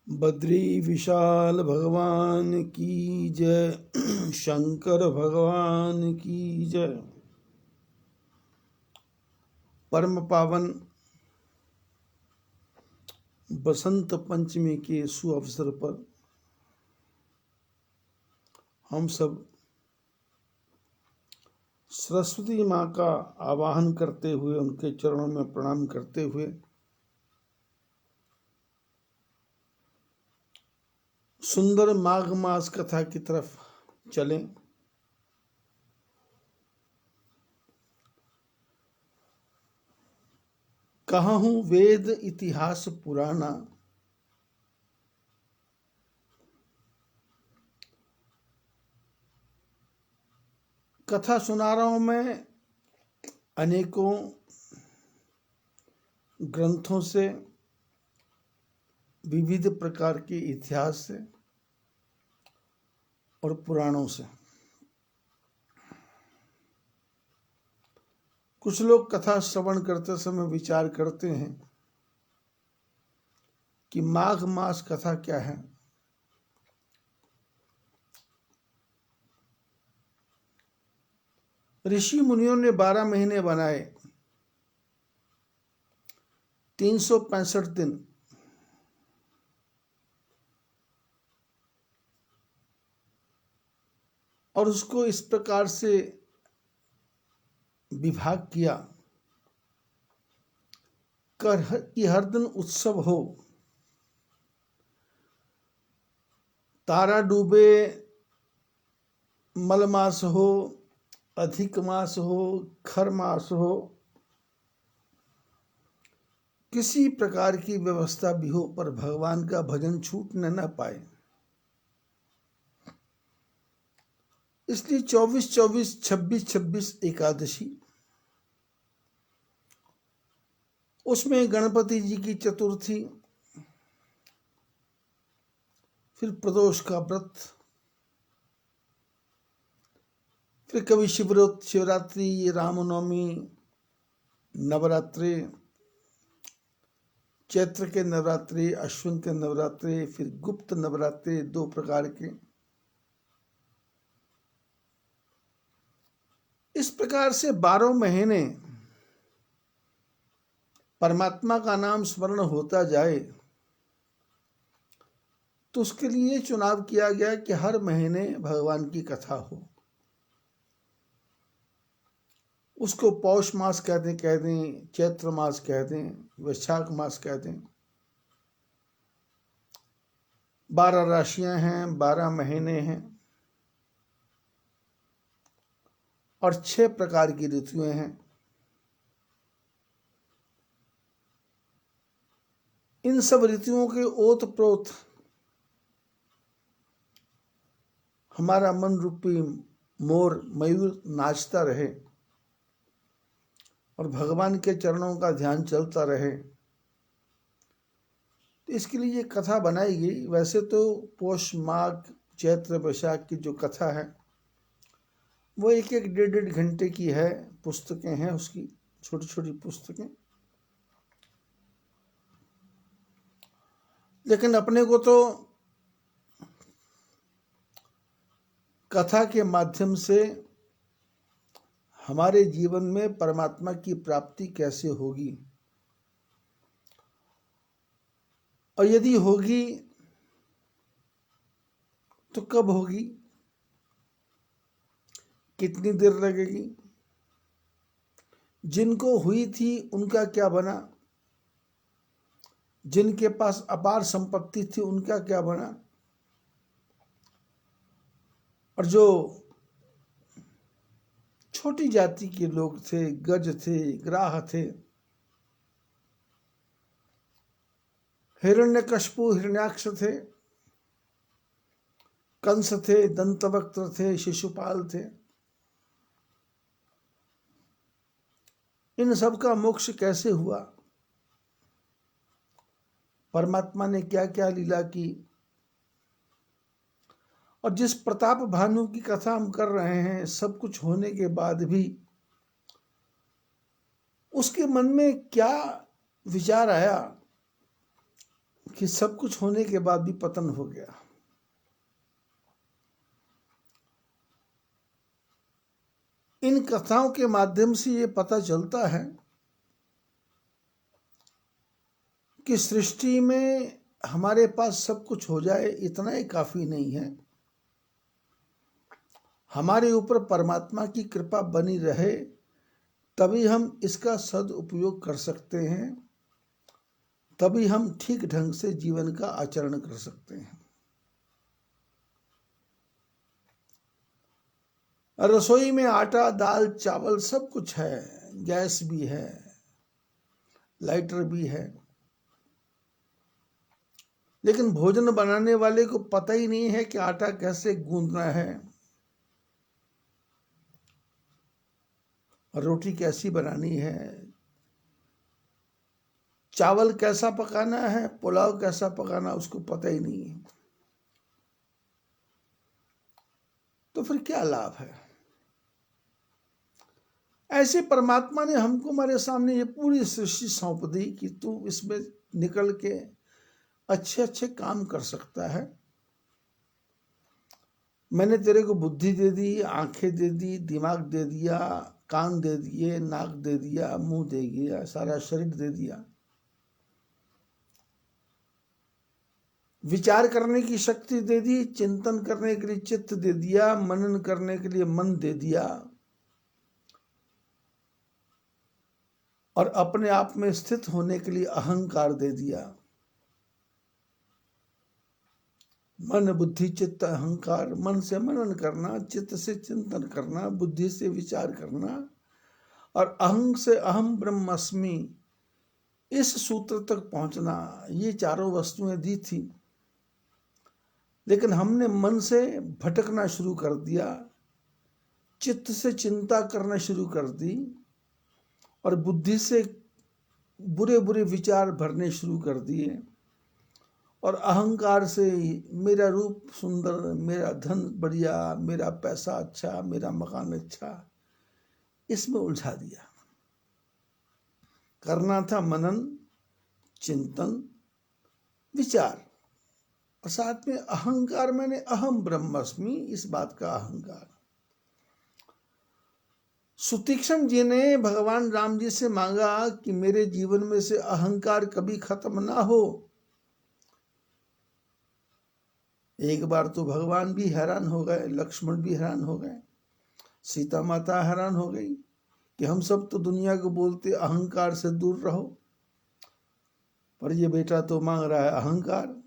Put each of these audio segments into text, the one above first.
बद्री विशाल भगवान की जय। शंकर भगवान की जय। परम पावन बसंत पंचमी के सुअवसर पर हम सब सरस्वती माँ का आवाहन करते हुए, उनके चरणों में प्रणाम करते हुए सुंदर माघ मास कथा की तरफ चलें। कहूँ वेद इतिहास पुराना, कथा सुना रहा हूं मैं अनेकों ग्रंथों से, विविध प्रकार के इतिहास से और पुराणों से। कुछ लोग कथा श्रवण करते समय विचार करते हैं कि माघ मास कथा क्या है। ऋषि मुनियों ने 12 महीने बनाए, 365 दिन, और उसको इस प्रकार से विभाग किया कि हर दिन उत्सव हो, तारा डूबे, मल मास हो, अधिक मास हो, खर मास हो, किसी प्रकार की व्यवस्था भी हो पर भगवान का भजन छूटने न पाए। इसलिए 24-24, 26-26 एकादशी, उसमें गणपति जी की चतुर्थी, फिर प्रदोष का व्रत, फिर कभी शिवरात्रि, रामनवमी, नवरात्रि, चैत्र के नवरात्रि, अश्विन के नवरात्रि, फिर गुप्त नवरात्रि, 2 प्रकार के। इस प्रकार से 12 महीने परमात्मा का नाम स्मरण होता जाए, तो उसके लिए चुनाव किया गया कि हर महीने भगवान की कथा हो। उसको पौष मास कह दें, चैत्र मास कह दें, वैशाख मास कह दें। 12 राशियां हैं, 12 महीने हैं और 6 प्रकार की ऋतुएं हैं। इन सब ऋतुओं के ओत प्रोत हमारा मन रूपी मोर मयूर नाचता रहे और भगवान के चरणों का ध्यान चलता रहे, तो इसके लिए ये कथा बनाई गई। वैसे तो पौष, माघ, चैत्र, वैशाख की जो कथा है वो 1-1, 1.5 घंटे की है। पुस्तकें हैं उसकी, छोटी छोटी पुस्तकें। लेकिन अपने को तो कथा के माध्यम से हमारे जीवन में परमात्मा की प्राप्ति कैसे होगी, और यदि होगी तो कब होगी, कितनी देर लगेगी, जिनको हुई थी उनका क्या बना, जिनके पास अपार संपत्ति थी उनका क्या बना, और जो छोटी जाति के लोग थे, गज थे, ग्राह थे, हिरण्यकश्यपु, हिरण्याक्ष थे, कंस थे, दंतवक्त्र थे, शिशुपाल थे, इन सब का मोक्ष कैसे हुआ, परमात्मा ने क्या क्या लीला की। और जिस प्रताप भानु की कथा हम कर रहे हैं, सब कुछ होने के बाद भी उसके मन में क्या विचार आया कि सब कुछ होने के बाद भी पतन हो गया। इन कथाओं के माध्यम से ये पता चलता है कि सृष्टि में हमारे पास सब कुछ हो जाए इतना ही काफी नहीं है। हमारे ऊपर परमात्मा की कृपा बनी रहे तभी हम इसका सदुपयोग कर सकते हैं, तभी हम ठीक ढंग से जीवन का आचरण कर सकते हैं। रसोई में आटा, दाल, चावल सब कुछ है, गैस भी है, लाइटर भी है, लेकिन भोजन बनाने वाले को पता ही नहीं है कि आटा कैसे गूंदना है, रोटी कैसी बनानी है, चावल कैसा पकाना है, पुलाव कैसा पकाना, उसको पता ही नहीं है। तो फिर क्या लाभ है? ऐसे परमात्मा ने हमको हमारे सामने ये पूरी सृष्टि सौंप दी कि तू इसमें निकल के अच्छे अच्छे काम कर सकता है। मैंने तेरे को बुद्धि दे दी, आंखें दे दी, दिमाग दे दिया, कान दे दिए, नाक दे दिया, मुंह दे दिया, सारा शरीर दे दिया। विचार करने की शक्ति दे दी, चिंतन करने के लिए चित्त दे दिया, मनन करने के लिए मन दे दिया, और अपने आप में स्थित होने के लिए अहंकार दे दिया। मन, बुद्धि, चित्त, अहंकार। मन से मनन करना, चित्त से चिंतन करना, बुद्धि से विचार करना, और अहं से अहम ब्रह्मास्मि इस सूत्र तक पहुंचना, ये चारों वस्तुएं दी थी। लेकिन हमने मन से भटकना शुरू कर दिया, चित्त से चिंता करना शुरू कर दी, और बुद्धि से बुरे बुरे विचार भरने शुरू कर दिए, और अहंकार से मेरा रूप सुंदर, मेरा धन बढ़िया, मेरा पैसा अच्छा, मेरा मकान अच्छा, इसमें उलझा दिया। करना था मनन, चिंतन, विचार, और साथ में अहंकार, मैंने अहम ब्रह्मास्मि, इस बात का अहंकार। सुतीक्ष्ण जी ने भगवान राम जी से मांगा कि मेरे जीवन में से अहंकार कभी खत्म ना हो। एक बार तो भगवान भी हैरान हो गए, लक्ष्मण भी हैरान हो गए, सीता माता हैरान हो गई कि हम सब तो दुनिया को बोलते अहंकार से दूर रहो, पर ये बेटा तो मांग रहा है अहंकार।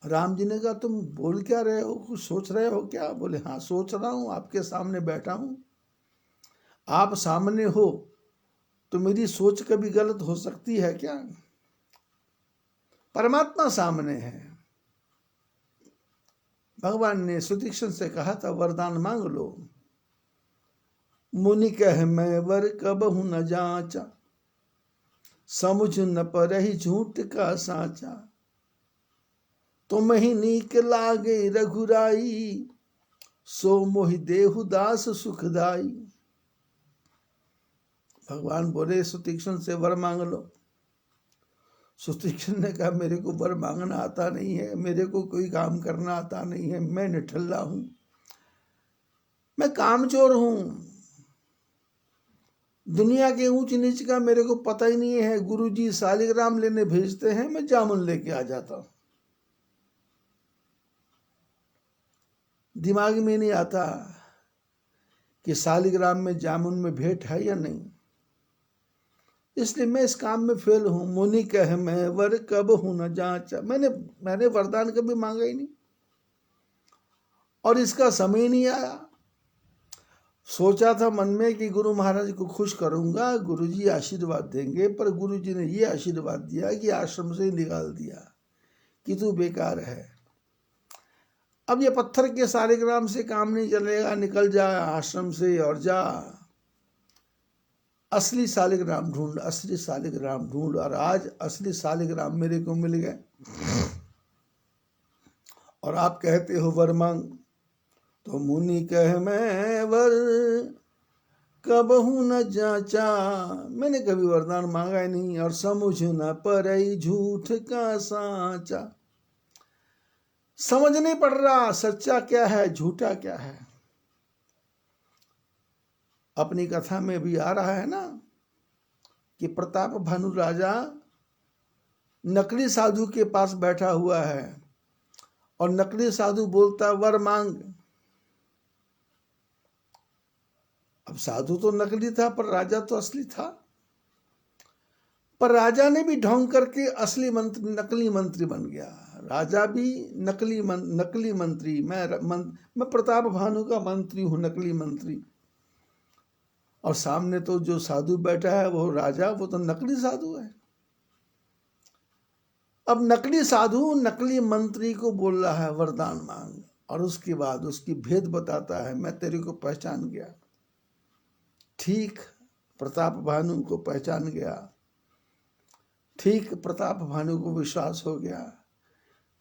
राम जी ने कहा तुम बोल क्या रहे हो, कुछ सोच रहे हो क्या? बोले हाँ सोच रहा हूं, आपके सामने बैठा हूं, आप सामने हो तो मेरी सोच कभी गलत हो सकती है क्या? परमात्मा सामने है। भगवान ने सुतीक्ष्ण से कहा था वरदान मांग लो। मुनि कह मैं वर कबहु न जांचा, समुझ न परहि झूठ का साचा, तुम ही नीक लागे रघुराई, सो मोहि देहु दास सुखदाई। भगवान बोले सुतीक्ष्ण से वर मांग लो। सुतीक्ष्ण ने कहा मेरे को वर मांगना आता नहीं है, मेरे को कोई काम करना आता नहीं है, मैं निठल्ला हूं, मैं कामचोर हूं, दुनिया के ऊंच नीच का मेरे को पता ही नहीं है। गुरुजी शालिग्राम लेने भेजते हैं, मैं जामुन लेके आ जाता हूं, दिमाग में नहीं आता कि शालिग्राम में जामुन में भेंट है या नहीं, इसलिए मैं इस काम में फेल हूं। मुनि कह मैं वर कब हूं न जांचा, मैंने वरदान कभी मांगा ही नहीं, और इसका समय नहीं आया। सोचा था मन में कि गुरु महाराज को खुश करूंगा, गुरुजी आशीर्वाद देंगे, पर गुरुजी ने ये आशीर्वाद दिया कि आश्रम से निकाल दिया कि तू बेकार है, अब ये पत्थर के शालिग्राम से काम नहीं चलेगा, निकल जा आश्रम से और जा असली शालिग्राम ढूंढ, असली शालिग्राम ढूंढ। और आज असली शालिग्राम मेरे को मिल गए, और आप कहते हो वर मांग, तो मुनि कह मैं वर कबहू न जाचा, मैंने कभी वरदान मांगा ही नहीं, और समझ न परई झूठ का साचा, समझ नहीं पड़ रहा सच्चा क्या है झूठा क्या है। अपनी कथा में भी आ रहा है ना कि प्रताप भानु राजा नकली साधु के पास बैठा हुआ है और नकली साधु बोलता वर मांग। अब साधु तो नकली था पर राजा तो असली था, पर राजा ने भी ढोंग करके असली मंत्री नकली मंत्री बन गया। राजा भी नकली मंत्री, मैं प्रताप भानु का मंत्री हूं, नकली मंत्री। और सामने तो जो साधु बैठा है वो राजा, वो तो नकली साधु है। अब नकली साधु नकली मंत्री को बोल रहा है वरदान मांग, और उसके बाद उसकी भेद बताता है, मैं तेरे को पहचान गया। ठीक प्रताप भानु को पहचान गया, ठीक प्रताप भानु को विश्वास हो गया,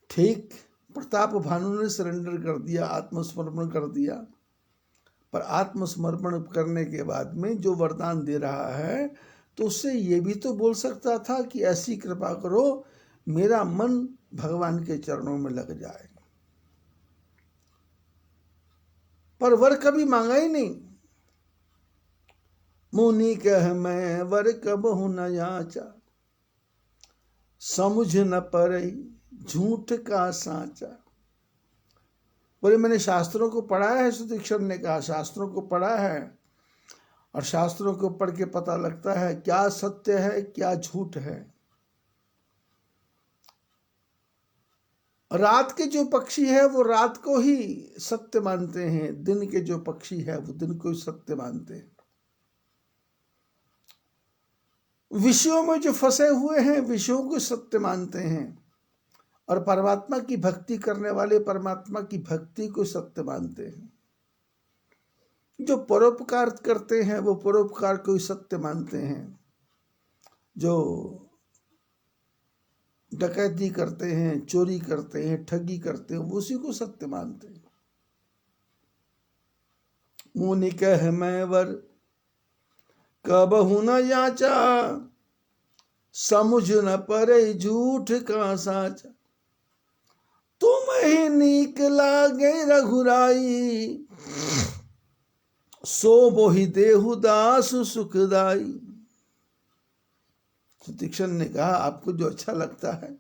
ठीक प्रताप भानु ने सरेंडर कर दिया, आत्मसमर्पण कर दिया। पर आत्मसमर्पण करने के बाद में जो वरदान दे रहा है तो उससे ये भी तो बोल सकता था कि ऐसी कृपा करो मेरा मन भगवान के चरणों में लग जाए, पर वर कभी मांगा ही नहीं। मुनि कह मैं वर कबहु न याचा, समझ न परई झूठ का साचा। बोले मैंने शास्त्रों को पढ़ा है, सुतीक्षण ने कहा शास्त्रों को पढ़ा है, और शास्त्रों को पढ़ के पता लगता है क्या सत्य है क्या झूठ है। रात के जो पक्षी है वो रात को ही सत्य मानते हैं, दिन के जो पक्षी है वो दिन को ही सत्य मानते हैं। विषयों में जो फंसे हुए हैं विषयों को सत्य मानते हैं, और परमात्मा की भक्ति करने वाले परमात्मा की भक्ति को सत्य मानते हैं। जो परोपकार करते हैं वो परोपकार को ही सत्य मानते हैं, जो डकैती करते हैं, चोरी करते हैं, ठगी करते हैं, वो उसी को सत्य मानते हैं। मुनि कह मैं वर कबहु न याचा, समझ न परे झूठ का साचा। तुम ही नीक लागे रघुराई, सो मोहि देहु दास सुखदाई। सुतीक्षण ने कहा आपको जो अच्छा लगता है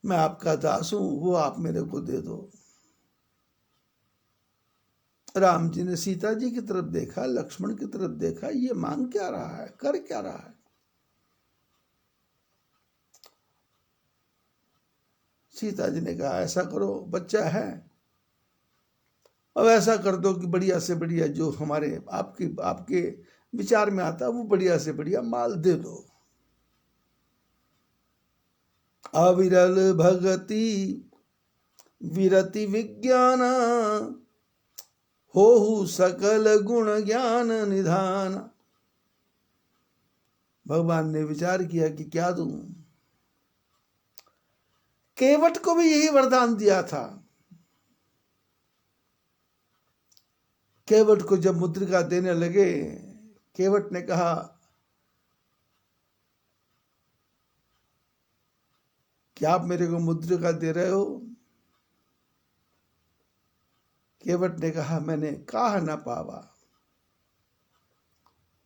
मैं आपका दास हूं, वो आप मेरे को दे दो। राम जी ने सीता जी की तरफ देखा, लक्ष्मण की तरफ देखा, ये मांग क्या रहा है, कर क्या रहा है। सीता जी ने कहा ऐसा करो, बच्चा है, अब ऐसा कर दो कि बढ़िया से बढ़िया जो हमारे आपके विचार में आता है वो बढ़िया से बढ़िया माल दे दो। अविरल भगति विरति विज्ञान, होहु सकल गुण ज्ञान निधान। भगवान ने विचार किया कि क्या दूं। केवट को भी यही वरदान दिया था। केवट को जब मुद्रिका देने लगे, केवट ने कहा क्या आप मेरे को मुद्रिका दे रहे हो। केवट ने कहा मैंने काह न पावा,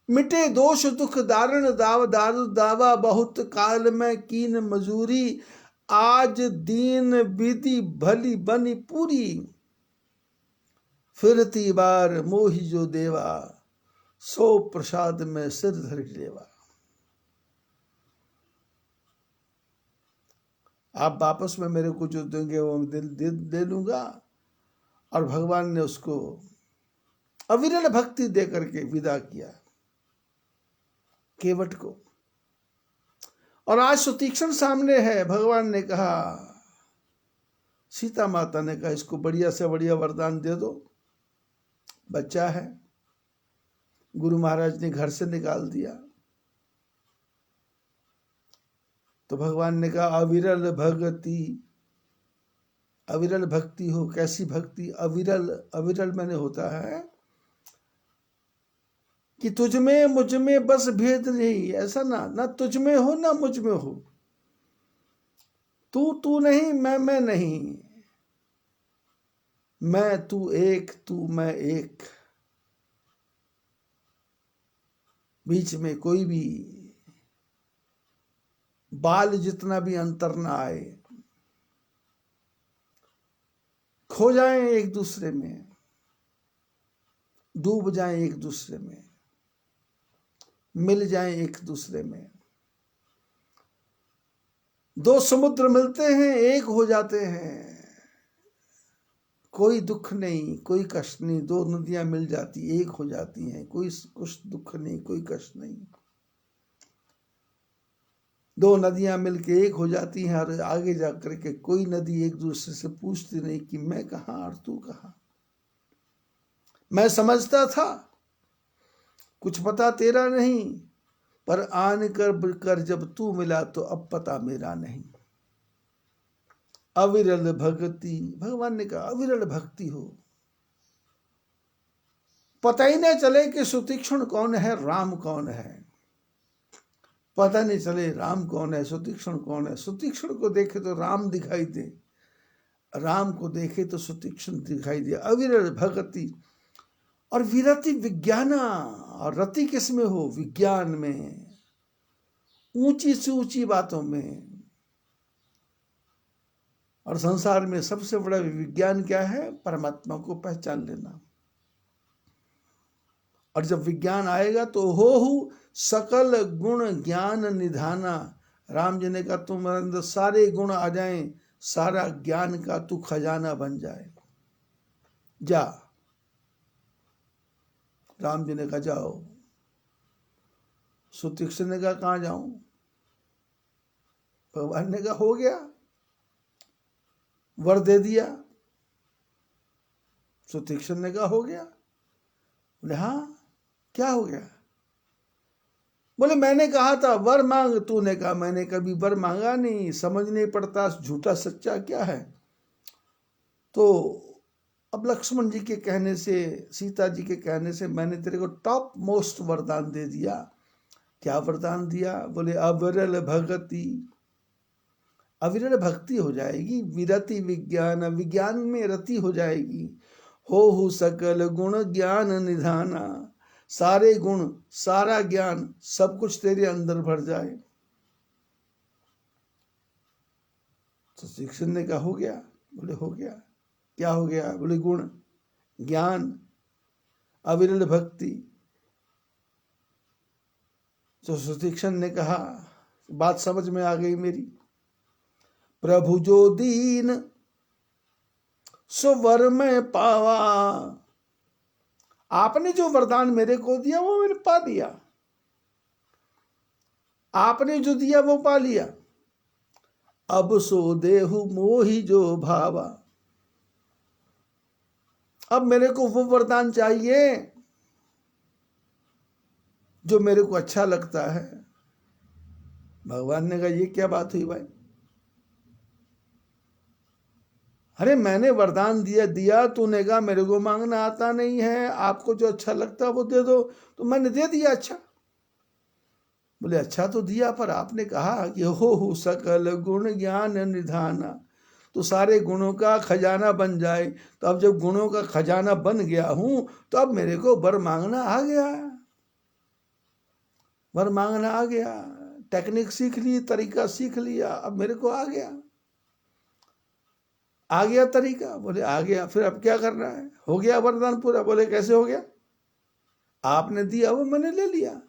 मिटे दोष दुख दारुण दावा, बहुत काल में कीन मजूरी, आज दीन विधि भली बनी पूरी, फिरती बार मोहि जो देवा, सो प्रसाद में सिर धरि लेवा। आप वापस में मेरे को जो देंगे वो दे लूंगा। और भगवान ने उसको अविरल भक्ति दे करके विदा किया केवट को। और आज सुतीक्षण सामने है। भगवान ने कहा, सीता माता ने कहा इसको बढ़िया से बढ़िया वरदान दे दो, बच्चा है। गुरु महाराज ने घर से निकाल दिया तो भगवान ने कहा अविरल भक्ति, अविरल भक्ति हो। कैसी भक्ति? अविरल, अविरल मैंने होता है कि तुझ में मुझ में बस भेद नहीं, ऐसा ना तुझ में हो ना मुझ में हो, तू नहीं मैं नहीं, मैं तू एक, तू मैं एक, बीच में कोई भी बाल जितना भी अंतर ना आए, खो जाएं एक दूसरे में, डूब जाएं एक दूसरे में, मिल जाएं एक दूसरे में। दो समुद्र मिलते हैं, एक हो जाते हैं, कोई दुख नहीं, कोई कष्ट नहीं। दो नदियां मिल जाती, एक हो जाती हैं, कोई कुछ दुख नहीं, कोई कष्ट नहीं। दो नदियां मिलके एक हो जाती हैं और आगे जाकर के कोई नदी एक दूसरे से पूछती नहीं कि मैं कहाँ और तू कहाँ। मैं समझता था कुछ पता तेरा नहीं, पर आन कर जब तू मिला तो अब पता मेरा नहीं। अविरल भक्ति, भगवान ने कहा अविरल भक्ति हो, पता ही नहीं चले कि सुतीक्ष्ण कौन है, राम कौन है। पता नहीं चले राम कौन है, सुतीक्ष्ण कौन है। सुतीक्ष्ण को देखे तो राम दिखाई दे, राम को देखे तो सुतीक्ष्ण दिखाई दे। अविरल भक्ति और विरति विज्ञाना, और रति किस में हो, विज्ञान में, ऊंची से ऊंची बातों में। और संसार में सबसे बड़ा विज्ञान क्या है, परमात्मा को पहचान लेना। और जब विज्ञान आएगा तो हो सकल गुण ज्ञान निधाना। राम जी ने कहा तुम्हारे अंदर सारे गुण आ जाएं, सारा ज्ञान का तू खजाना बन जाए, जा। राम जी ने कहा जाओ। सुतीक्ष्ण ने कहा कहाँ जाऊं। भगवान ने कहा हो गया, वर दे दिया। सुतीक्ष्ण ने कहा हो गया। बोले हाँ क्या हो गया। बोले मैंने कहा था वर मांग, तूने कहा मैंने कभी वर मांगा नहीं, समझ नहीं पड़ता झूठा सच्चा क्या है। तो अब लक्ष्मण जी के कहने से, सीता जी के कहने से मैंने तेरे को टॉप मोस्ट वरदान दे दिया। क्या वरदान दिया। बोले अविरल भक्ति, अविरल भक्ति हो जाएगी, विरति विज्ञान, विज्ञान में रति हो जाएगी। हो सकल गुण ज्ञान निधाना, सारे गुण सारा ज्ञान सब कुछ तेरे अंदर भर जाए। तो शिक्षण ने कहा हो गया। बोले हो गया। क्या हो गया। बोले गुण ज्ञान अविरल भक्ति। तो सुशिक्षण ने कहा बात समझ में आ गई मेरी। प्रभु जो दीन सो वर में पावा, आपने जो वरदान मेरे को दिया वो मैंने पा लिया, आपने जो दिया वो पा लिया। अब सो देहु मोहि जो भावा, अब मेरे को वो वरदान चाहिए जो मेरे को अच्छा लगता है। भगवान ने कहा ये क्या बात हुई भाई। अरे मैंने वरदान दिया, तूने कहा मेरे को मांगना आता नहीं है, आपको जो अच्छा लगता है वो दे दो, तो मैंने दे दिया। अच्छा। बोले अच्छा तो दिया, पर आपने कहा कि हो सकल गुण ज्ञान निधाना, तो सारे गुणों का खजाना बन जाए। तो अब जब गुणों का खजाना बन गया हूं तो अब मेरे को वर मांगना आ गया, वर मांगना आ गया। टेक्निक सीख ली, तरीका सीख लिया, अब मेरे को आ गया तरीका। बोले आ गया, फिर अब क्या करना है। हो गया वरदान पूरा। बोले कैसे हो गया। आपने दिया वो मैंने ले लिया,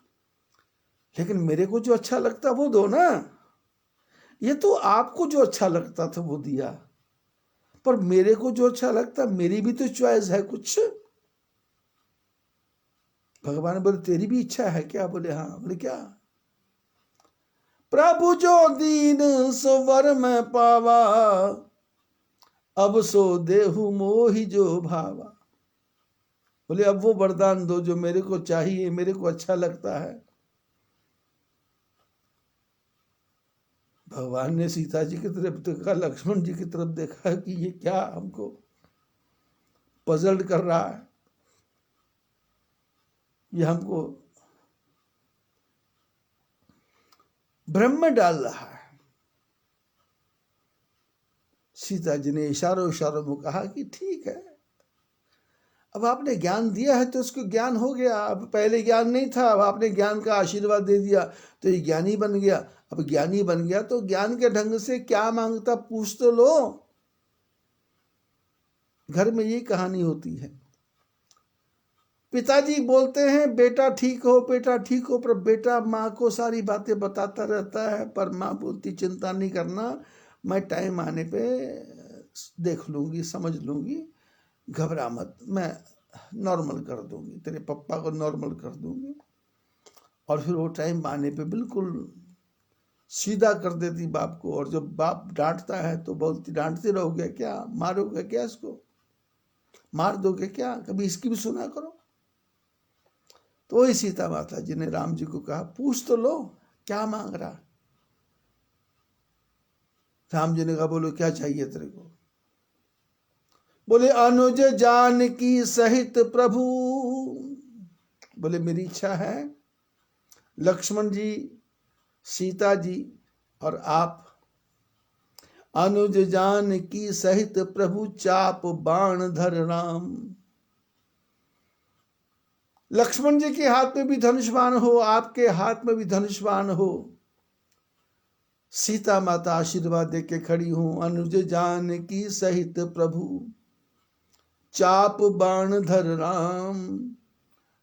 लेकिन मेरे को जो अच्छा लगता वो दो ना। ये तो आपको जो अच्छा लगता था वो दिया, पर मेरे को जो अच्छा लगता, मेरी भी तो चॉइस है कुछ। भगवान बोले तेरी भी इच्छा है क्या। बोले हाँ। बोले क्या। प्रभु जो दीन सो वर में पावा, अब सो देहु मोहि जो भावा। बोले अब वो वरदान दो जो मेरे को चाहिए, मेरे को अच्छा लगता है। भगवान ने सीता जी की तरफ देखा, लक्ष्मण जी की तरफ देखा कि ये क्या हमको पजल्ड कर रहा है। ये हमको भ्रम में डाल रहा है। सीता जी ने इशारों इशारों में कहा कि ठीक है, अब आपने ज्ञान दिया है तो उसको ज्ञान हो गया। अब पहले ज्ञान नहीं था, अब आपने ज्ञान का आशीर्वाद दे दिया तो ये ज्ञानी बन गया। अब ज्ञानी बन गया तो ज्ञान के ढंग से क्या मांगता पूछ तो लो। घर में यही कहानी होती है। पिताजी बोलते हैं बेटा ठीक हो, बेटा ठीक हो, पर बेटा माँ को सारी बातें बताता रहता है, पर माँ बोलती चिंता नहीं करना, मैं टाइम आने पे देख लूँगी, समझ लूँगी, घबरा मत, मैं नॉर्मल कर दूँगी, तेरे पप्पा को नॉर्मल कर दूँगी। और फिर वो टाइम आने पे बिल्कुल सीधा कर देती बाप को। और जब बाप डांटता है तो बोलती डांटते रहोगे क्या, मारोगे क्या, इसको मार दोगे क्या, कभी इसकी भी सुना करो। तो वही सीता माता जी ने राम जी को कहा पूछ तो लो क्या मांग रहा। राम जी ने कहा बोलो क्या चाहिए तेरे को। बोले अनुज जानकी सहित प्रभु। बोले मेरी इच्छा है लक्ष्मण जी, सीता जी और आप अनुज जानकी सहित प्रभु चाप बाण धर राम। लक्ष्मण जी के हाथ में भी धनुष बाण हो, आपके हाथ में भी धनुष बाण हो। सीता माता आशीर्वाद दे के खड़ी हूं। अनुज जानकी सहित प्रभु चाप बाण धर राम।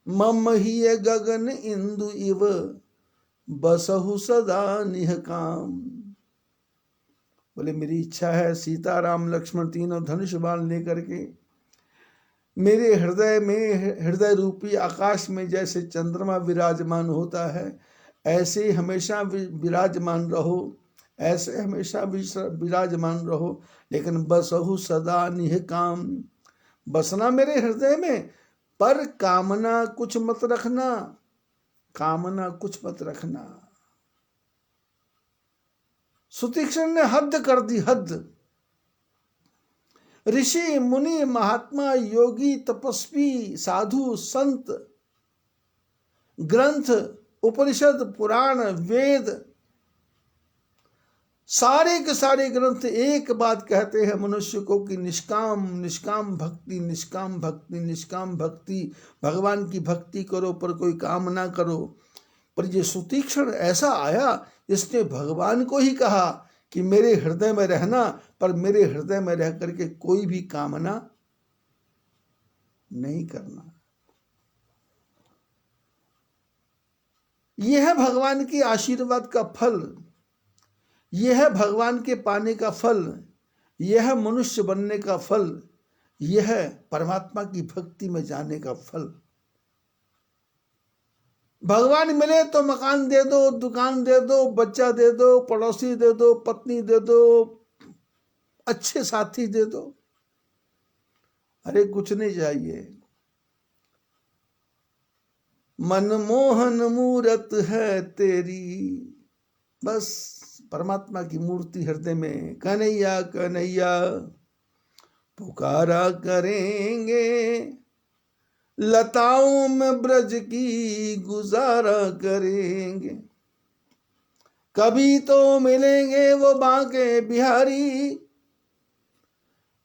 मम ही गगन इंदु इव बसहु सदा निह काम। बोले मेरी इच्छा है सीता राम लक्ष्मण तीनों धनुष बाण लेकर के मेरे हृदय में, हृदय रूपी आकाश में जैसे चंद्रमा विराजमान होता है ऐसे हमेशा विराजमान रहो, ऐसे हमेशा विराजमान रहो। लेकिन बसहु सदा निह काम, बसना मेरे हृदय में, पर कामना कुछ मत रखना, कामना कुछ मत रखना। सुतीक्षण ने हद कर दी, हद। ऋषि मुनि महात्मा योगी तपस्वी साधु संत ग्रंथ उपनिषद पुराण वेद सारे के सारे ग्रंथ एक बात कहते हैं मनुष्य को कि निष्काम निष्काम भक्ति, निष्काम भक्ति, निष्काम भक्ति, भगवान की भक्ति करो पर कोई काम ना करो। पर ये सुतीक्षण ऐसा आया जिसने भगवान को ही कहा कि मेरे हृदय में रहना, पर मेरे हृदय में रह करके कोई भी कामना नहीं करना। यह है भगवान की आशीर्वाद का फल, यह है भगवान के पाने का फल, यह है मनुष्य बनने का फल, यह है परमात्मा की भक्ति में जाने का फल। भगवान मिले तो मकान दे दो, दुकान दे दो, बच्चा दे दो, पड़ोसी दे दो, पत्नी दे दो, अच्छे साथी दे दो, अरे कुछ नहीं चाहिए। मनमोहन मूरत है तेरी, बस परमात्मा की मूर्ति हृदय में, कन्हैया कन्हैया पुकारा करेंगे, लताओं में ब्रज की गुजारा करेंगे। कभी तो मिलेंगे वो बांके बिहारी,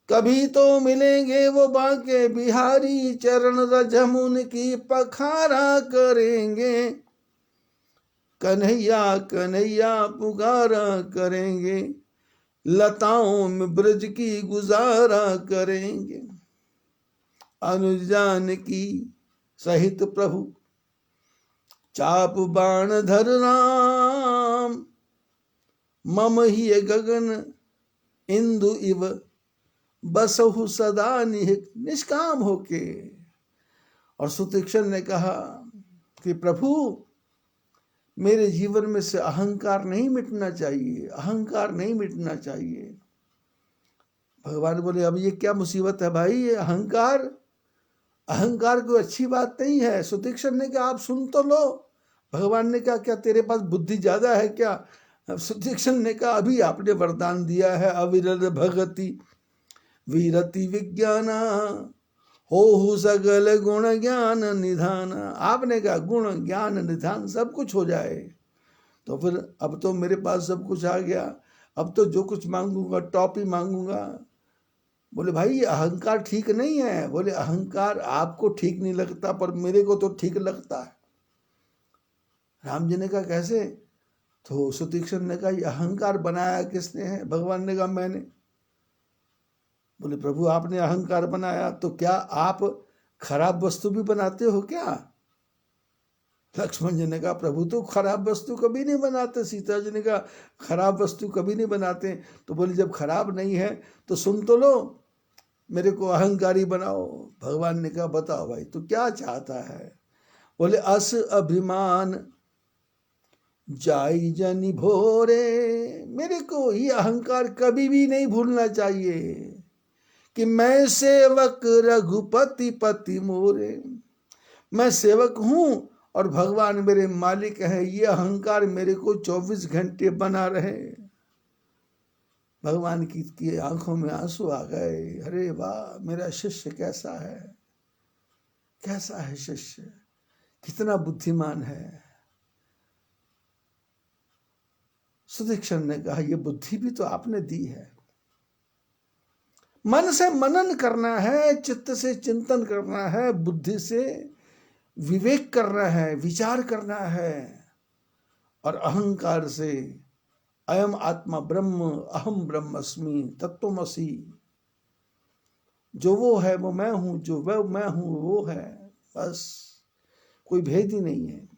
कभी तो मिलेंगे वो बांके बिहारी, चरण रजम उनकी पखारा करेंगे, कन्हैया कन्हैया पुकारा करेंगे, लताओं में ब्रज की गुजारा करेंगे। अनुज जानकी सहित प्रभु चाप बाण धर राम, मम ही गगन इंदु इव बसहु सदा निष्काम होके। और सुतीक्षण ने कहा कि प्रभु मेरे जीवन में से अहंकार नहीं मिटना चाहिए, अहंकार नहीं मिटना चाहिए। भगवान बोले अब ये क्या मुसीबत है भाई, ये अहंकार, अहंकार कोई अच्छी बात नहीं है। सुतीक्षण ने कहा आप सुन तो लो। भगवान ने कहा क्या तेरे पास बुद्धि ज्यादा है क्या। सुतीक्षण ने कहा अभी आपने वरदान दिया है अविरल भगति वीरति विज्ञाना हो सकल गुण ज्ञान निधान। आपने कहा गुण ज्ञान निधान सब कुछ हो जाए, तो फिर अब तो मेरे पास सब कुछ आ गया, अब तो जो कुछ मांगूंगा टॉप ही मांगूंगा। बोले भाई ये अहंकार ठीक नहीं है। बोले अहंकार आपको ठीक नहीं लगता पर मेरे को तो ठीक लगता है। राम जी ने कहा कैसे? तो सुतीक्षण ने कहा ये अहंकार बनाया किसने है? भगवान ने कहा मैंने। बोले प्रभु आपने अहंकार बनाया तो क्या आप खराब वस्तु भी बनाते हो क्या? लक्ष्मण जी ने कहा प्रभु तो खराब वस्तु कभी नहीं बनाते। सीता जी ने कहा खराब वस्तु कभी नहीं बनाते। तो बोले जब खराब नहीं है तो सुन तो लो, मेरे को अहंकारी बनाओ। भगवान ने कहा बताओ भाई तू क्या चाहता है? बोले अस अभिमान जाई जनि भोरे। मेरे को ये अहंकार कभी भी नहीं भूलना चाहिए कि मैं सेवक रघुपति पति मोरे। मैं सेवक हूं और भगवान मेरे मालिक है। ये अहंकार मेरे को 24 घंटे बना रहे। भगवान की आंखों में आंसू आ गए। अरे वाह मेरा शिष्य कैसा है, कैसा है शिष्य, कितना बुद्धिमान है। सुदीक्षण ने कहा ये बुद्धि भी तो आपने दी है। मन से मनन करना है, चित्त से चिंतन करना है, बुद्धि से विवेक करना है, विचार करना है, और अहंकार से अयम आत्मा ब्रह्म अहम ब्रह्मस्मि तत्त्वमसि, जो वो है वो मैं हूं, जो वह मैं हूं वो है, बस कोई भेद ही नहीं है।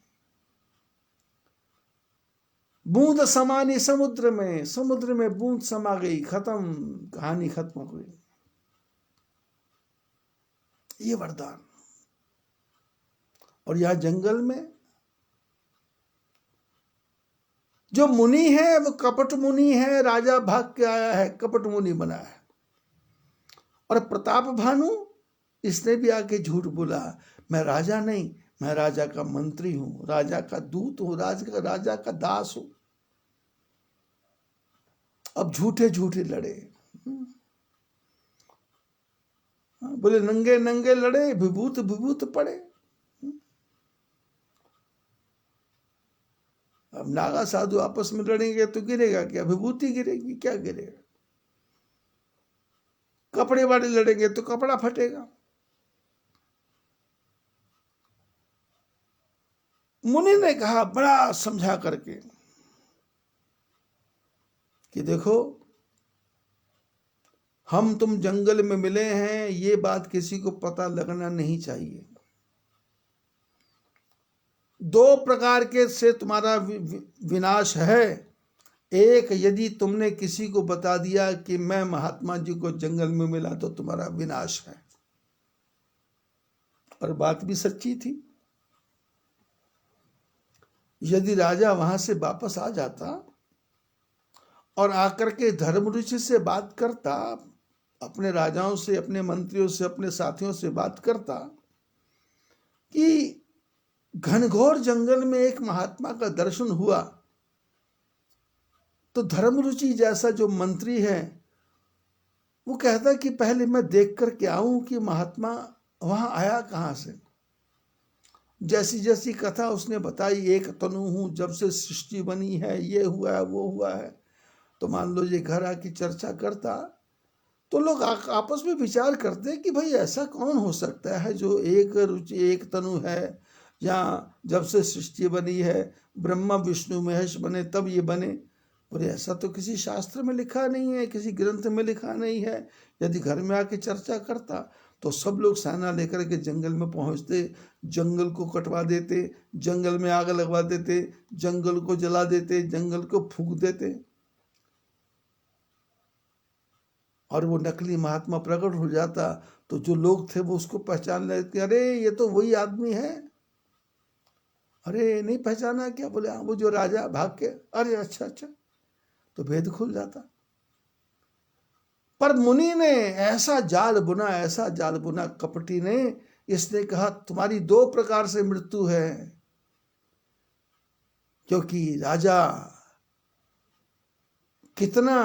बूंद समानी समुद्र में, समुद्र में बूंद समा गई, खत्म, कहानी खत्म हो गई। ये वरदान। और यहां जंगल में जो मुनि है वो कपट मुनि है, राजा भाग के आया है, कपट मुनि बना है। और प्रताप भानु इसने भी आके झूठ बोला, मैं राजा नहीं, मैं राजा का मंत्री हूं, राजा का दूत हूं, राजा का दास हूं। अब झूठे झूठे लड़े। बोले नंगे नंगे लड़े, विभूत विभूत पड़े। अब नागा साधु आपस में लड़ेंगे तो गिरेगा क्या? विभूति गिरेगी, क्या गिरेगा? कपड़े वाले लड़ेंगे तो कपड़ा फटेगा। मुनि ने कहा बड़ा समझा करके कि देखो हम तुम जंगल में मिले हैं, ये बात किसी को पता लगना नहीं चाहिए। दो प्रकार के से तुम्हारा विनाश है। एक, यदि तुमने किसी को बता दिया कि मैं महात्मा जी को जंगल में मिला तो तुम्हारा विनाश है। और बात भी सच्ची थी। यदि राजा वहां से वापस आ जाता और आकर के धर्म ऋषि से बात करता, अपने राजाओं से, अपने मंत्रियों से, अपने साथियों से बात करता कि घनघोर जंगल में एक महात्मा का दर्शन हुआ, तो धर्मरुचि जैसा जो मंत्री है वो कहता कि पहले मैं देख कर के आऊं कि महात्मा वहां आया कहां से। जैसी जैसी कथा उसने बताई, एक तनु हूं, जब से सृष्टि बनी है, ये हुआ है वो हुआ है, तो मान लो ये घर आके चर्चा करता तो लोग आपस में विचार करते कि भाई ऐसा कौन हो सकता है जो एक रुचि एक तनु है, या जब से सृष्टि बनी है ब्रह्मा विष्णु महेश बने तब ये बने। और ऐसा तो किसी शास्त्र में लिखा नहीं है, किसी ग्रंथ में लिखा नहीं है। यदि घर में आके चर्चा करता तो सब लोग सेना लेकर के जंगल में पहुंचते, जंगल को कटवा देते, जंगल में आग लगवा देते, जंगल को जला देते, जंगल को फूंक देते, और वो नकली महात्मा प्रकट हो जाता तो जो लोग थे वो उसको पहचान लेते, अरे ये तो वही आदमी है। अरे नहीं पहचाना क्या? बोले हाँ वो जो राजा भाग के। अरे अच्छा अच्छा, तो भेद खुल जाता। पर मुनि ने ऐसा जाल बुना, ऐसा जाल बुना कपटी ने। इसने कहा तुम्हारी दो प्रकार से मृत्यु है, क्योंकि राजा कितना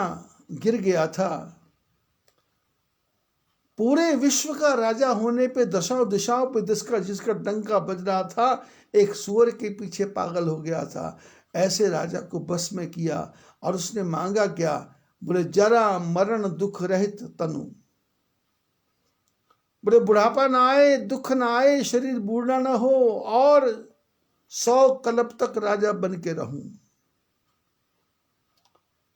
गिर गया था, पूरे विश्व का राजा होने पे दशों दिशाओं पे जिसका डंका बज रहा था, एक सूअर के पीछे पागल हो गया था। ऐसे राजा को बस में किया और उसने मांगा क्या? बोले जरा मरण दुख रहित तनु। बोले बुढ़ापा ना आए, दुख ना आए, शरीर बूढ़ा ना हो और 100 कल्प तक राजा बन के रहूं।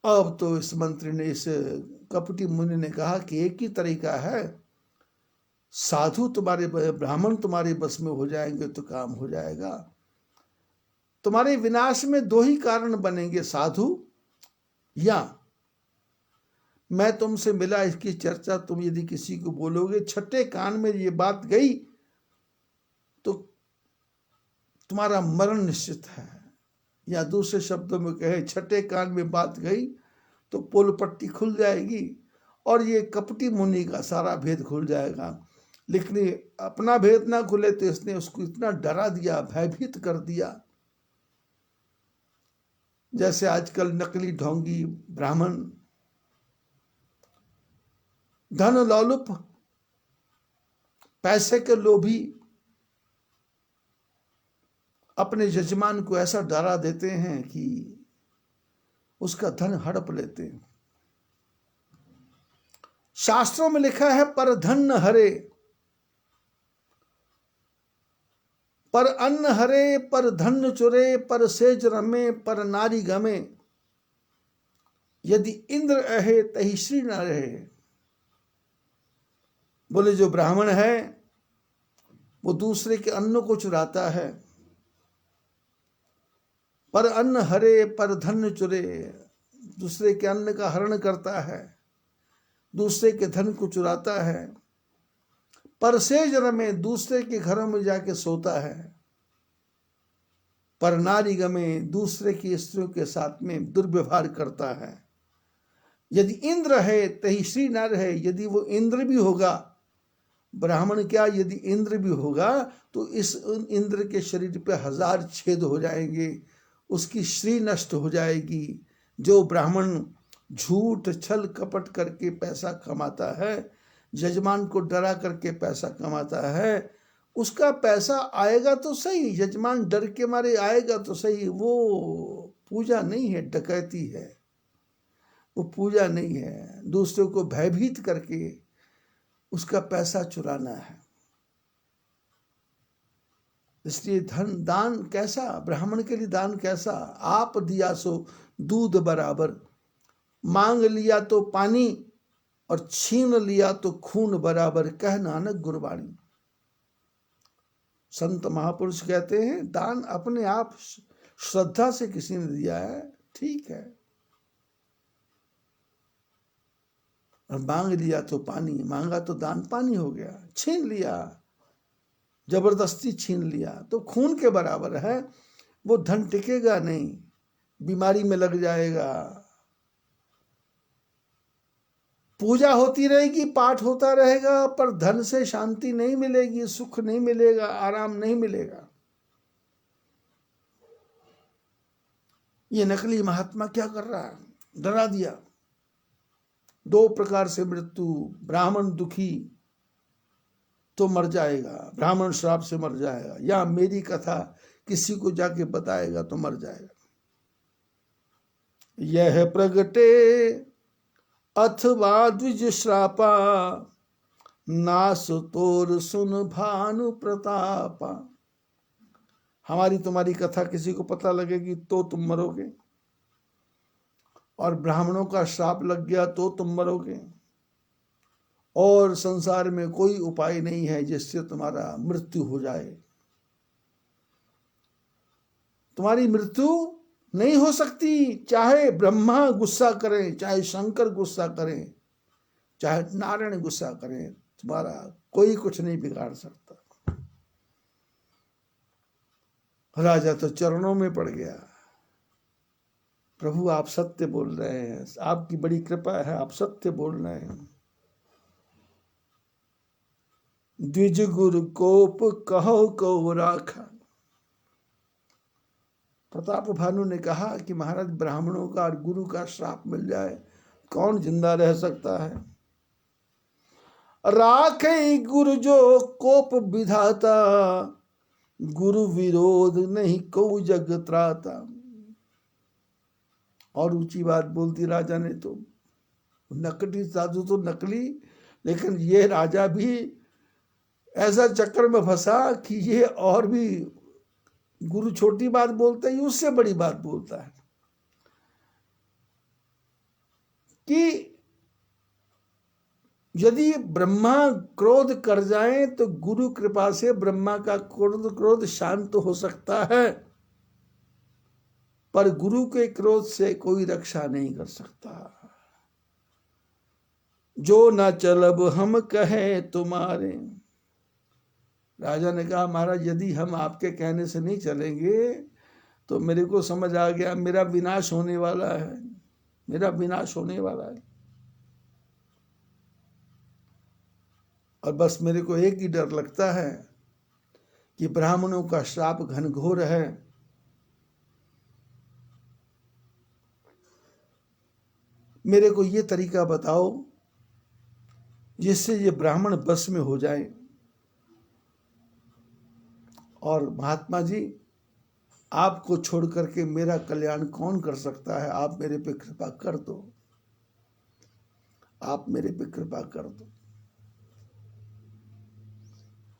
अब तो इस मंत्री ने, इस कपटी मुनि ने कहा कि एक ही तरीका है, साधु तुम्हारे, ब्राह्मण तुम्हारे बस में हो जाएंगे तो काम हो जाएगा। तुम्हारे विनाश में 2 ही कारण बनेंगे, साधु या मैं तुमसे मिला, इसकी चर्चा तुम यदि किसी को बोलोगे, छठे कान में ये बात गई तो तुम्हारा मरण निश्चित है। या दूसरे शब्दों में कहे, छठे कान में बात गई तो पोल पट्टी खुल जाएगी और ये कपटी मुनि का सारा भेद खुल जाएगा। लेकिन अपना भेद ना खुले तो इसने उसको इतना डरा दिया, भयभीत कर दिया। जैसे आजकल नकली ढोंगी ब्राह्मण, धन लौलुप, पैसे के लोभी अपने यजमान को ऐसा डरा देते हैं कि उसका धन हड़प लेते हैं। शास्त्रों में लिखा है, पर धन न हरे, पर अन्न हरे, पर धन चुरे, पर सेज रमे, पर नारी गमे, यदि इंद्र अहे तही श्री न रहे। बोले जो ब्राह्मण है वो दूसरे के अन्न को चुराता है, पर अन्न हरे, पर धन चुरे, दूसरे के अन्न का हरण करता है, दूसरे के धन को चुराता है, पर सेज रमे, दूसरे के घरों में जाके सोता है, पर नारी गमे, दूसरे की स्त्रियों के साथ में दुर्व्यवहार करता है। यदि इंद्र है तही श्री न रहे, यदि वो इंद्र भी होगा, ब्राह्मण क्या, यदि इंद्र भी होगा तो इस इंद्र के शरीर पे 1000 छेद हो जाएंगे, उसकी श्री नष्ट हो जाएगी। जो ब्राह्मण झूठ छल कपट करके पैसा कमाता है, यजमान को डरा करके पैसा कमाता है, उसका पैसा आएगा तो सही, यजमान डर के मारे आएगा तो सही, वो पूजा नहीं है, डकैती है। वो पूजा नहीं है, दूसरों को भयभीत करके उसका पैसा चुराना है। इसलिए धन दान कैसा, ब्राह्मण के लिए दान कैसा? आप दिया सो दूध बराबर, मांग लिया तो पानी और छीन लिया तो खून बराबर, कह नानक गुरबाणी। संत महापुरुष कहते हैं, दान अपने आप श्रद्धा से किसी ने दिया है, ठीक है, और मांग लिया तो पानी, मांगा तो दान पानी हो गया, छीन लिया, जबरदस्ती छीन लिया तो खून के बराबर है। वो धन टिकेगा नहीं, बीमारी में लग जाएगा। पूजा होती रहेगी, पाठ होता रहेगा, पर धन से शांति नहीं मिलेगी, सुख नहीं मिलेगा, आराम नहीं मिलेगा। ये नकली महात्मा क्या कर रहा है? डरा दिया। 2 प्रकार से मृत्यु, ब्राह्मण दुखी तो मर जाएगा, ब्राह्मण श्राप से मर जाएगा, या मेरी कथा किसी को जाके बताएगा तो मर जाएगा। यह प्रगटे अथवा द्विज श्रापा, नास तोर सुन भानु प्रतापा। हमारी तुम्हारी कथा किसी को पता लगेगी तो तुम मरोगे, और ब्राह्मणों का श्राप लग गया तो तुम मरोगे, और संसार में कोई उपाय नहीं है जिससे तुम्हारा मृत्यु हो जाए। तुम्हारी मृत्यु नहीं हो सकती, चाहे ब्रह्मा गुस्सा करें, चाहे शंकर गुस्सा करें, चाहे नारायण गुस्सा करें, तुम्हारा कोई कुछ नहीं बिगाड़ सकता। राजा तो चरणों में पड़ गया, प्रभु आप सत्य बोल रहे हैं, आपकी बड़ी कृपा है, आप सत्य बोल रहे हैं। द्विज गुरु कोप कहो को राखा। प्रताप भानु ने कहा कि महाराज, ब्राह्मणों का और गुरु का श्राप मिल जाए, कौन जिंदा रह सकता है? राखे गुरु जो कोप विधाता, गुरु विरोध नहीं को जग त्राता। और ऊंची बात बोलती राजा ने तो, नकली साधु तो नकली, लेकिन ये राजा भी ऐसा चक्कर में फंसा कि ये और भी गुरु छोटी बात बोलता है, उससे बड़ी बात बोलता है कि यदि ब्रह्मा क्रोध कर जाए तो गुरु कृपा से ब्रह्मा का क्रोध शांत हो सकता है, पर गुरु के क्रोध से कोई रक्षा नहीं कर सकता। जो न चलब हम कहे तुम्हारे, राजा ने कहा महाराज यदि हम आपके कहने से नहीं चलेंगे तो मेरे को समझ आ गया मेरा विनाश होने वाला है, मेरा विनाश होने वाला है। और बस मेरे को एक ही डर लगता है कि ब्राह्मणों का श्राप घनघोर है, मेरे को ये तरीका बताओ जिससे ये ब्राह्मण बस में हो जाए। और महात्मा जी आपको छोड़ करके मेरा कल्याण कौन कर सकता है, आप मेरे पे कृपा कर दो, आप मेरे पे कृपा कर दो।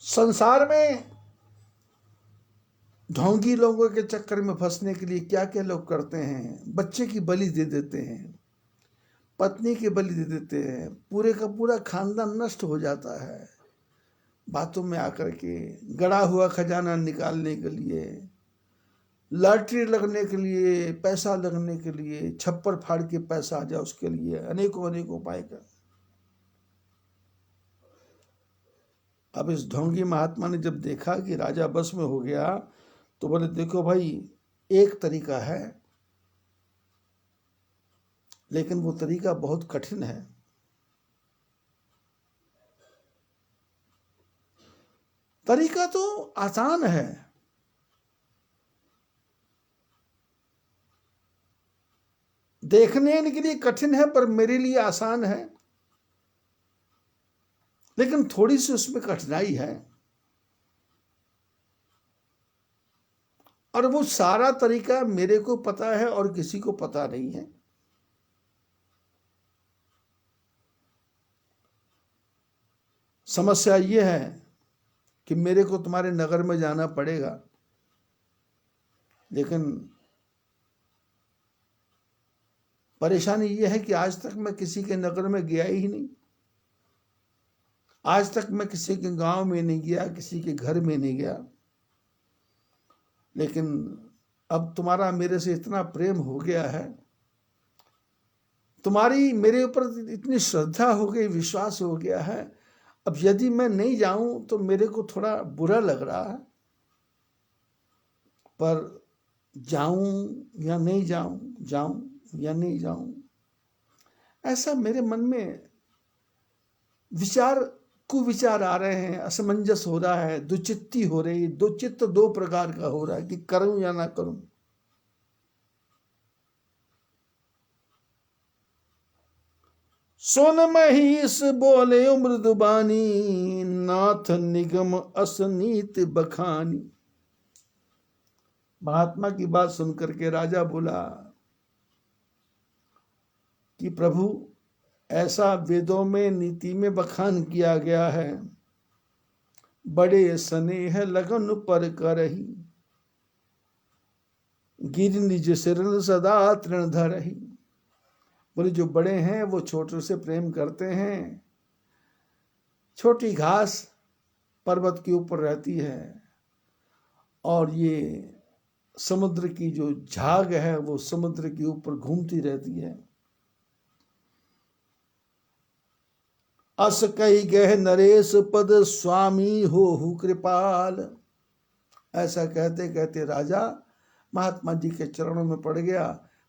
संसार में ढोंगी लोगों के चक्कर में फंसने के लिए क्या क्या लोग करते हैं, बच्चे की बलि दे देते हैं, पत्नी की बलि दे देते हैं, पूरे का पूरा खानदान नष्ट हो जाता है बातों में आकर के, गड़ा हुआ खजाना निकालने के लिए, लॉटरी लगने के लिए, पैसा लगने के लिए, छप्पर फाड़ के पैसा आ जाए उसके लिए अनेकों अनेकों उपाय कर। अब इस ढोंगी महात्मा ने जब देखा कि राजा बस में हो गया तो बोले देखो भाई एक तरीका है, लेकिन वो तरीका बहुत कठिन है। तरीका तो आसान है, देखने के लिए कठिन है पर मेरे लिए आसान है, लेकिन थोड़ी सी उसमें कठिनाई है। और वो सारा तरीका मेरे को पता है और किसी को पता नहीं है। समस्या ये है कि मेरे को तुम्हारे नगर में जाना पड़ेगा, लेकिन परेशानी ये है कि आज तक मैं किसी के नगर में गया ही नहीं, आज तक मैं किसी के गांव में नहीं गया, किसी के घर में नहीं गया। लेकिन अब तुम्हारा मेरे से इतना प्रेम हो गया है, तुम्हारी मेरे ऊपर इतनी श्रद्धा हो गई, विश्वास हो गया है, अब यदि मैं नहीं जाऊं तो मेरे को थोड़ा बुरा लग रहा है, पर जाऊं या नहीं जाऊं, जाऊं या नहीं जाऊं, ऐसा मेरे मन में कुविचार आ रहे हैं, असमंजस हो रहा है, दुचित्ती हो रही, दो चित्त दो प्रकार का हो रहा है कि करूं या ना करूं। सोन महिष बोले मृदुबानी, नाथ निगम असनीत बखानी। महात्मा की बात सुनकर के राजा बोला कि प्रभु ऐसा वेदों में नीति में बखान किया गया है, बड़े स्नेह लगन पर करही, गिर निज सिरन सदा तृण धरही। बोले जो बड़े हैं वो छोटे से प्रेम करते हैं, छोटी घास पर्वत के ऊपर रहती है और ये समुद्र की जो झाग है वो समुद्र के ऊपर घूमती रहती है। अस कई गह नरेश पद स्वामी हो कृपाल। ऐसा कहते कहते राजा महात्मा जी के चरणों में पड़ गया,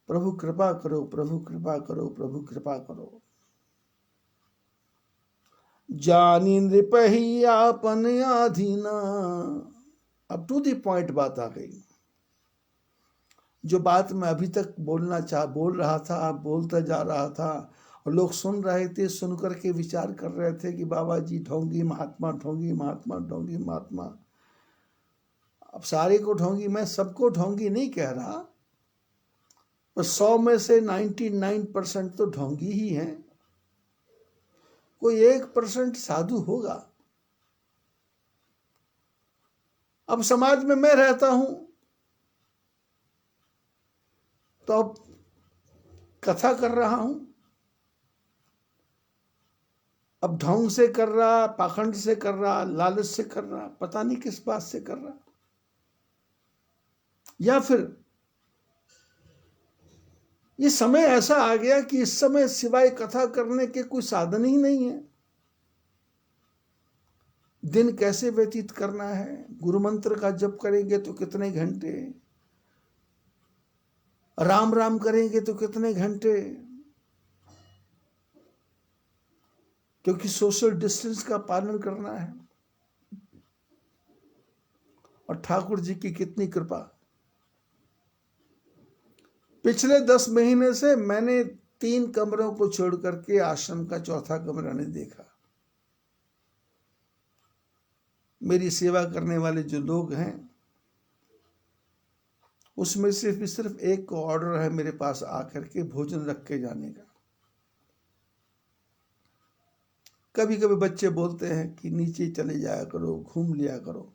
प्रभु कृपा करो, प्रभु कृपा करो, प्रभु कृपा करो। जानी नृपहि आपन आधीना। अब टू दी पॉइंट बात आ गई। जो बात मैं अभी तक बोल रहा था, बोलता जा रहा था, और लोग सुन रहे थे, सुन करके विचार कर रहे थे कि बाबा जी ढोंगी महात्मा, ढोंगी महात्मा, ढोंगी महात्मा। अब सारे को ढोंगी, मैं सबको ढोंगी नहीं कह रहा, पर 100 में से 99% तो ढोंगी ही हैं। कोई 1% साधु होगा। अब समाज में मैं रहता हूं, तो अब कथा कर रहा हूं, अब ढोंग से कर रहा, पाखंड से कर रहा, लालच से कर रहा, पता नहीं किस बात से कर रहा, या फिर ये समय ऐसा आ गया कि इस समय सिवाय कथा करने के कोई साधन ही नहीं है। दिन कैसे व्यतीत करना है, गुरु मंत्र का जप करेंगे तो कितने घंटे, राम राम करेंगे तो कितने घंटे, क्योंकि सोशल डिस्टेंस का पालन करना है। और ठाकुर जी की कितनी कृपा, पिछले 10 महीने से मैंने 3 कमरों को छोड़ करके आश्रम का चौथा कमरा नहीं देखा। मेरी सेवा करने वाले जो लोग हैं, उसमें सिर्फ एक को ऑर्डर है मेरे पास आकर के भोजन रख के जाने का। कभी कभी बच्चे बोलते हैं कि नीचे चले जाया करो, घूम लिया करो,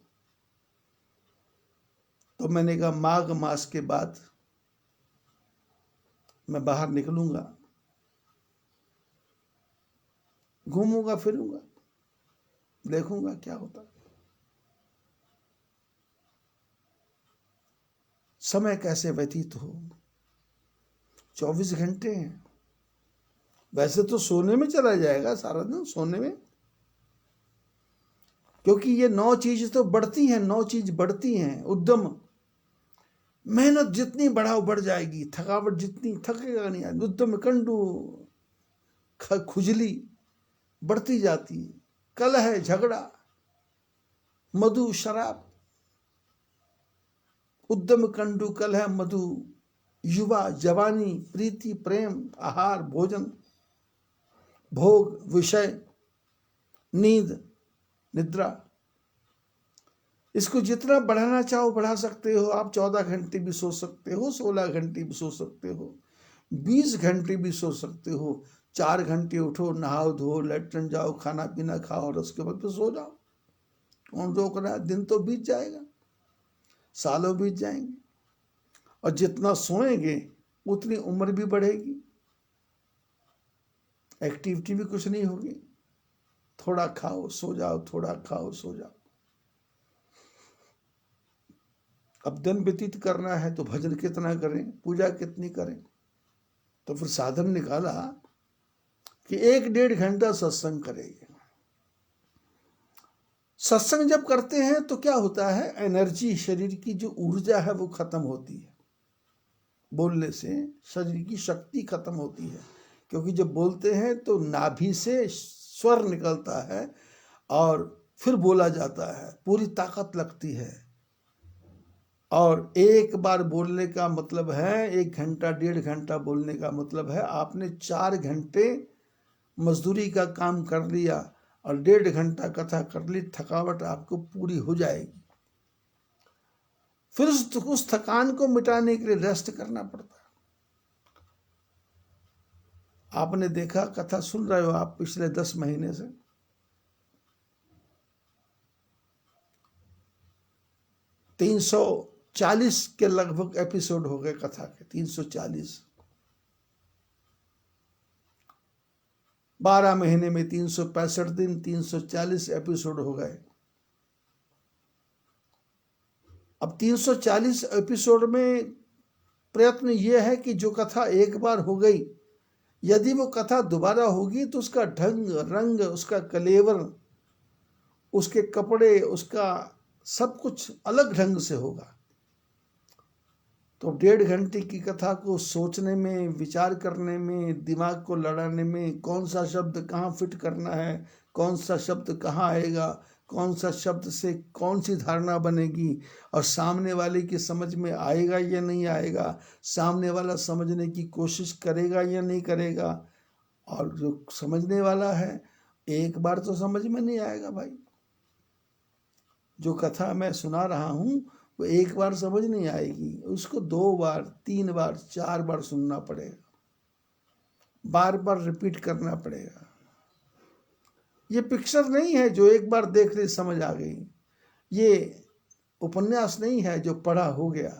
तो मैंने कहा माघ मास के बाद मैं बाहर निकलूंगा, घूमूंगा फिरूंगा, देखूंगा क्या होता। समय कैसे व्यतीत हो, 24 घंटे हैं। वैसे तो सोने में चला जाएगा सारा दिन, सोने में, क्योंकि ये 9 चीज तो बढ़ती हैं, 9 चीज बढ़ती हैं। उद्यम, मेहनत जितनी बढ़ाओ बढ़ जाएगी, थकावट जितनी, थकेगा नहीं आदमी। उद्यम, कंडू, खुजली बढ़ती जाती है, कलह, झगड़ा, मधु, शराब, उद्यम, कंडू, कलह, मधु, युवा, जवानी, प्रीति, प्रेम, आहार, भोजन, भोग, विषय, नींद, निद्रा, इसको जितना बढ़ाना चाहो बढ़ा सकते हो आप। 14 घंटे भी सो सकते हो, 16 घंटे भी सो सकते हो, 20 घंटे भी सो सकते हो। 4 घंटे उठो, नहाओ धो, लेटन जाओ, खाना पीना खाओ और उसके बाद फिर सो जाओ। कौन रोक रहा है? दिन तो बीत जाएगा, सालों बीत जाएंगे, और जितना सोएंगे उतनी उम्र भी बढ़ेगी, एक्टिविटी भी कुछ नहीं होगी। थोड़ा खाओ सो जाओ, थोड़ा खाओ सो जाओ। अब दिन व्यतीत करना है तो भजन कितना करें, पूजा कितनी करें। तो फिर साधन निकाला कि 1-1.5 घंटा सत्संग करेंगे। सत्संग जब करते हैं तो क्या होता है, एनर्जी, शरीर की जो ऊर्जा है वो खत्म होती है। बोलने से शरीर की शक्ति खत्म होती है, क्योंकि जब बोलते हैं तो नाभि से स्वर निकलता है और फिर बोला जाता है, पूरी ताकत लगती है। और एक बार बोलने का मतलब है 1 घंटा, 1.5 घंटा बोलने का मतलब है आपने 4 घंटे मजदूरी का काम कर लिया और 1.5 घंटा कथा कर ली। थकावट आपको पूरी हो जाएगी। फिर उस थकान को मिटाने के लिए रेस्ट करना पड़ता है। आपने देखा, कथा सुन रहे हो आप पिछले 10 महीने से, 340 के लगभग एपिसोड हो गए कथा के, 340। 12 महीने में 365 दिन, 340 एपिसोड हो गए। अब 340 एपिसोड में प्रयत्न यह है कि जो कथा एक बार हो गई, यदि वो कथा दोबारा होगी तो उसका ढंग, रंग, उसका कलेवर, उसके कपड़े, उसका सब कुछ अलग ढंग से होगा। तो 1.5 घंटे की कथा को सोचने में, विचार करने में, दिमाग को लड़ाने में, कौन सा शब्द कहाँ फिट करना है, कौन सा शब्द कहाँ आएगा, कौन सा शब्द से कौन सी धारणा बनेगी, और सामने वाले की समझ में आएगा या नहीं आएगा, सामने वाला समझने की कोशिश करेगा या नहीं करेगा, और जो समझने वाला है, एक बार तो समझ में नहीं आएगा भाई। जो कथा मैं सुना रहा हूं वो एक बार समझ नहीं आएगी, उसको 2 बार 3 बार 4 बार सुनना पड़ेगा, बार बार रिपीट करना पड़ेगा। ये पिक्चर नहीं है जो एक बार देख ले समझ आ गई। ये उपन्यास नहीं है जो पढ़ा हो गया।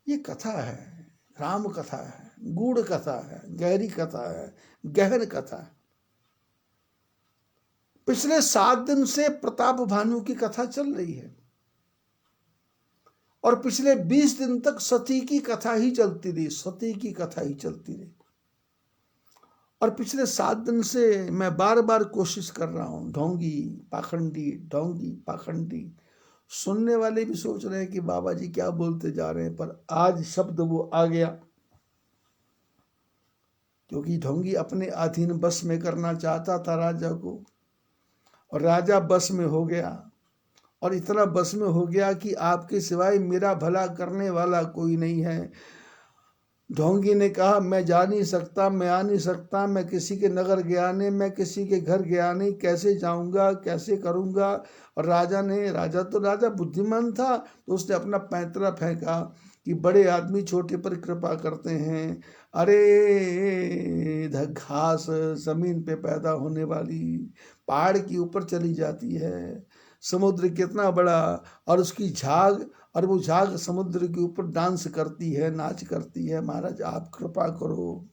ये कथा है, राम कथा है, गूढ़ कथा है, गहरी कथा है, गहन कथा है। पिछले 7 दिन से प्रताप भानु की कथा चल रही है और पिछले 20 दिन तक सती की कथा ही चलती रही, सती की कथा ही चलती रही। और पिछले 7 दिन से मैं बार बार कोशिश कर रहा हूं, ढोंगी पाखंडी, ढोंगी पाखंडी। सुनने वाले भी सोच रहे हैं कि बाबा जी क्या बोलते जा रहे हैं, पर आज शब्द वो आ गया, क्योंकि ढोंगी अपने अधीन बस में करना चाहता था राजा को, और राजा बस में हो गया, और इतना बस में हो गया कि आपके सिवाय मेरा भला करने वाला कोई नहीं है। ढोंगी ने कहा मैं जा नहीं सकता, मैं आ नहीं सकता, मैं किसी के नगर गया नहीं, मैं किसी के घर गया नहीं, कैसे जाऊंगा, कैसे करूंगा। और राजा तो राजा बुद्धिमान था, तो उसने अपना पैंतरा फेंका कि बड़े आदमी छोटे पर कृपा करते हैं। अरे घास जमीन पे पैदा होने वाली पहाड़ के ऊपर चली जाती है, समुद्र कितना बड़ा, और उसकी झाग, और वो झाग समुद्र के ऊपर डांस करती है, नाच करती है। महाराज आप कृपा करो।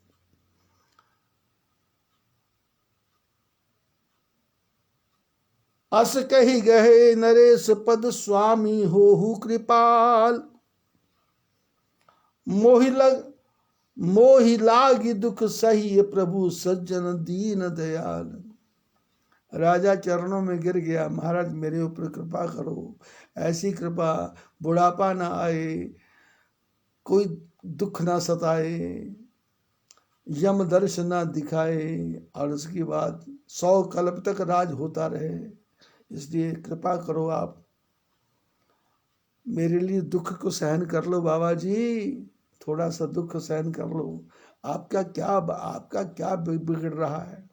अस कही गहे नरेश पद स्वामी होहु कृपाल, मोहि लागी दुख सही प्रभु सज्जन दीन दयाल। राजा चरणों में गिर गया, महाराज मेरे ऊपर कृपा करो, ऐसी कृपा बुढ़ापा ना आए, कोई दुख ना सताए, यम दर्श ना दिखाए, और उसके बाद 100 कल्प तक राज होता रहे। इसलिए कृपा करो, आप मेरे लिए दुख को सहन कर लो बाबा जी, थोड़ा सा दुख सहन कर लो। आपका क्या बिगड़ रहा है।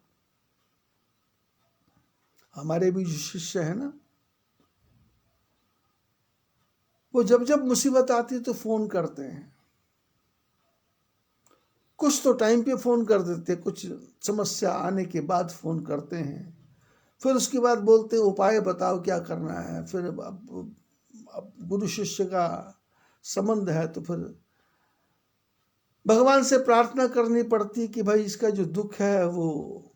हमारे भी जो शिष्य है ना, वो जब जब मुसीबत आती है तो फोन करते हैं, कुछ तो टाइम पे फोन कर देते, कुछ समस्या आने के बाद फोन करते हैं, फिर उसके बाद बोलते हैं उपाय बताओ क्या करना है। फिर अब गुरु शिष्य का संबंध है तो फिर भगवान से प्रार्थना करनी पड़ती कि भाई इसका जो दुख है वो,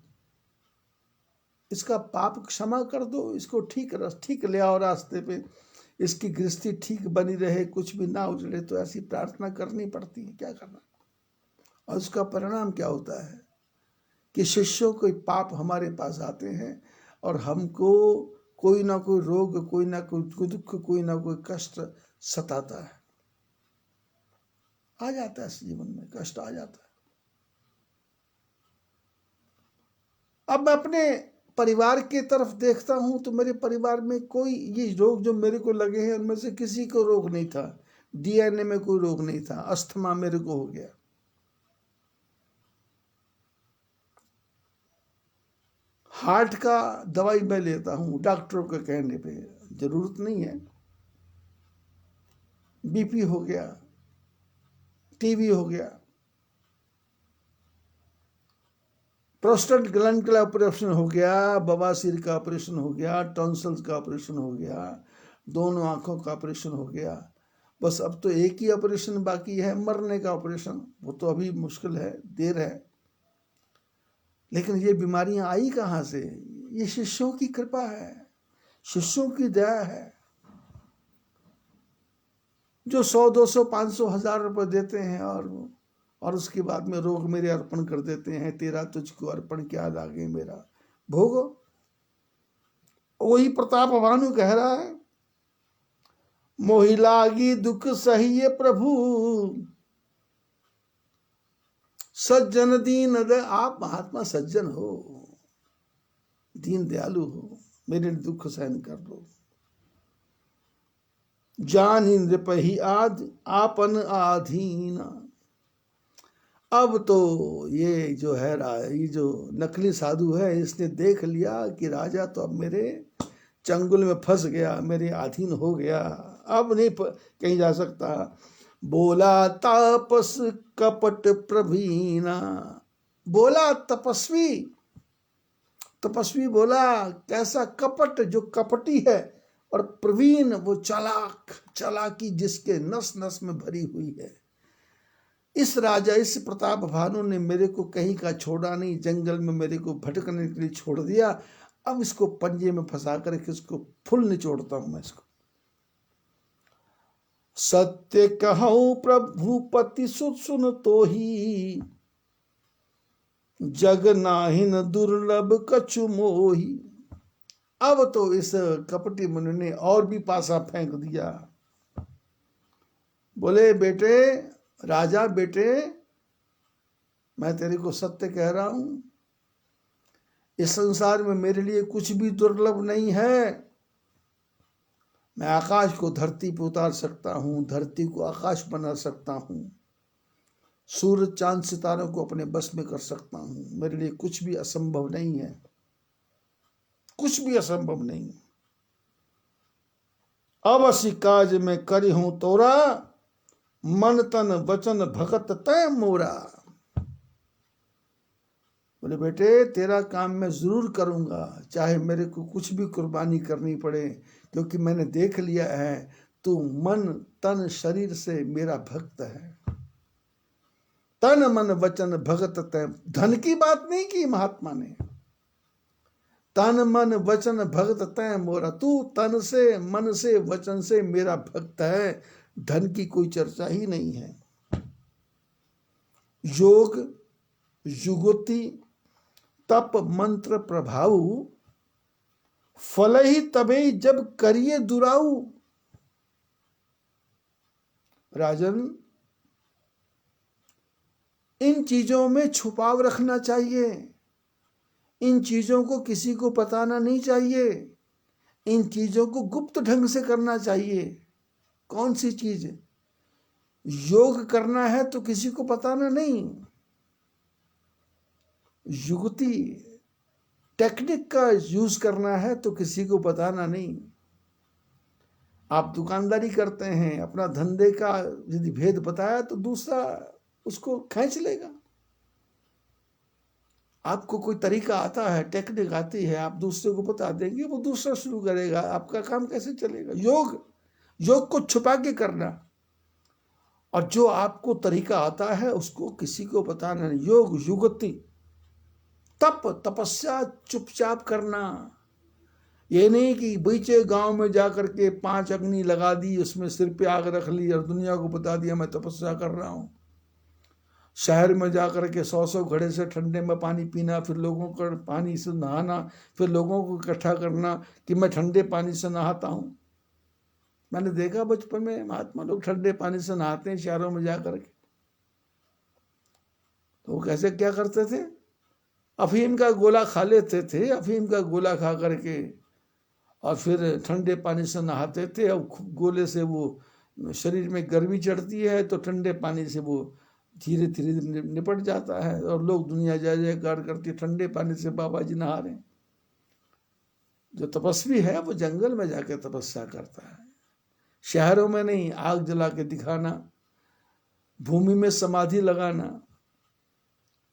इसका पाप क्षमा कर दो, इसको ठीक ले आओ रास्ते पे, इसकी गृहस्थी ठीक बनी रहे, कुछ भी ना उजड़े। तो ऐसी प्रार्थना करनी पड़ती है, क्या करना। और उसका परिणाम क्या होता है कि शिष्यों के पाप हमारे पास आते हैं और हमको कोई ना कोई रोग, कोई ना कोई दुख, कोई ना कोई कष्ट सताता है, आ जाता है, जीवन में कष्ट आ जाता है। अब मैं अपने परिवार की तरफ देखता हूं तो मेरे परिवार में कोई, ये रोग जो मेरे को लगे हैं उनमें से किसी को रोग नहीं था, डीएनए में कोई रोग नहीं था। अस्थमा मेरे को हो गया, हार्ट का दवाई मैं लेता हूं डॉक्टरों के कहने पे, जरूरत नहीं है। बीपी हो गया, टीबी हो गया, प्रोस्टेट ग्लैंड का ऑपरेशन हो गया, बवासीर का ऑपरेशन हो गया, टॉन्सिल्स का ऑपरेशन हो गया, दोनों आंखों का ऑपरेशन हो गया। बस अब तो एक ही ऑपरेशन बाकी है, मरने का ऑपरेशन। वो तो अभी मुश्किल है, देर है। लेकिन ये बीमारियां आई कहाँ से? ये शिष्यों की कृपा है, शिष्यों की दया है, जो 100, 200, 500, 1000 रुपये देते हैं और उसके बाद में रोग मेरे अर्पण कर देते हैं। तेरा तुझको अर्पण क्या लागे मेरा भोगो। वही प्रताप भानु कह रहा है, मोहि लागी दुख सहिए प्रभु सज्जन दीन दे। आप महात्मा सज्जन हो, दीन दयालु हो, मेरे दुख सहन कर लो। जान नृप ही आद आपन आधीन, अब तो ये जो है ये जो नकली साधु है, इसने देख लिया कि राजा तो अब मेरे चंगुल में फंस गया, मेरे अधीन हो गया, अब नहीं कहीं जा सकता। बोला तापस कपट प्रवीणा, बोला तपस्वी, तपस्वी बोला कैसा कपट, जो कपटी है, और प्रवीण वो चालाक, चालाकी जिसके नस नस में भरी हुई है। इस राजा, इस प्रताप भानु ने मेरे को कहीं का छोड़ा नहीं, जंगल में मेरे को भटकने के लिए छोड़ दिया। अब इसको पंजे में फंसा कर इसको फुल निचोड़ता हूं मैं इसको। सत्य कहूं प्रभुपति सुन तो ही, जग नाहिन दुर्लभ कछु मोही। अब तो इस कपटी मुनि ने और भी पासा फेंक दिया। बोले बेटे, राजा बेटे, मैं तेरे को सत्य कह रहा हूं, इस संसार में मेरे लिए कुछ भी दुर्लभ नहीं है। मैं आकाश को धरती पर उतार सकता हूं, धरती को आकाश बना सकता हूं, सूर्य चांद सितारों को अपने बस में कर सकता हूं। मेरे लिए कुछ भी असंभव नहीं है, कुछ भी असंभव नहीं। अवश्य काज में करी हूं तोरा, मन तन वचन भगत तय मोरा। बोले बेटे, तेरा काम मैं जरूर करूंगा, चाहे मेरे को कुछ भी कुर्बानी करनी पड़े, क्योंकि मैंने देख लिया है तू मन तन शरीर से मेरा भक्त है। तन मन वचन भगत तय, धन की बात नहीं की महात्मा ने, तन मन वचन भगत तय मोरा। तू तन से, मन से, वचन से मेरा भक्त है, धन की कोई चर्चा ही नहीं है। योग युगति तप मंत्र प्रभाव, फल ही तबे जब करिए दुराऊ। राजन, इन चीजों में छुपाव रखना चाहिए, इन चीजों को किसी को बताना नहीं चाहिए, इन चीजों को गुप्त ढंग से करना चाहिए। कौन सी चीज? योग करना है तो किसी को बताना नहीं, युक्ति टेक्निक का यूज करना है तो किसी को बताना नहीं। आप दुकानदारी करते हैं, अपना धंधे का यदि भेद बताया तो दूसरा उसको खींच लेगा। आपको कोई तरीका आता है, टेक्निक आती है, आप दूसरे को बता देंगे, वो दूसरा शुरू करेगा, आपका काम कैसे चलेगा? योग को छुपा के करना, और जो आपको तरीका आता है उसको किसी को बताना नहीं। योग युगति, तप तपस्या चुपचाप करना। ये नहीं कि बीचे गांव में जाकर के 5 अग्नि लगा दी, उसमें सिर पे आग रख ली और दुनिया को बता दिया मैं तपस्या कर रहा हूं। शहर में जाकर के 100 घड़े से ठंडे में पानी पीना, फिर लोगों को पानी से नहाना, फिर लोगों को इकट्ठा करना कि मैं ठंडे पानी से नहाता हूं। मैंने देखा बचपन में महात्मा लोग ठंडे पानी से नहाते हैं शहरों में जाकर के। तो वो कैसे क्या करते थे? अफीम का गोला खा लेते थे, अफीम का गोला खा करके और फिर ठंडे पानी से नहाते थे। अब गोले से वो शरीर में गर्मी चढ़ती है तो ठंडे पानी से वो धीरे धीरे निपट जाता है, और लोग दुनिया जय जयकार करती ठंडे पानी से बाबा जी नहा रहे हैं। जो तपस्वी है वो जंगल में जाके तपस्या करता है, शहरों में नहीं। आग जला के दिखाना, भूमि में समाधि लगाना।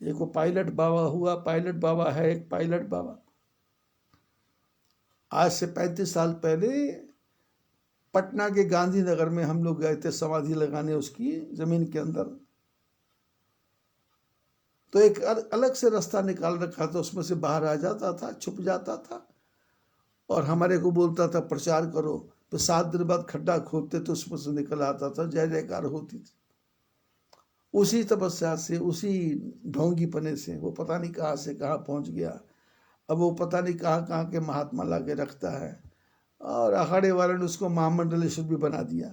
एक वो पायलट बाबा हुआ, पायलट बाबा है एक पायलट बाबा, आज से 35 साल पहले पटना के गांधीनगर में हम लोग गए थे समाधि लगाने उसकी जमीन के अंदर। तो एक अलग से रास्ता निकाल रखा था, उसमें से बाहर आ जाता था, छुप जाता था और हमारे को बोलता था प्रचार करो। तो 7 दिन बाद खड्डा खोदते तो उसमें से निकल आता था, जय जयकार होती थी। उसी तपस्या से, उसी ढोंगी पने से वो पता नहीं कहाँ से कहाँ पहुँच गया। अब वो पता नहीं कहाँ कहाँ के महात्मा ला के रखता है, और अखाड़े वाले ने उसको महामंडलेश्वर भी बना दिया।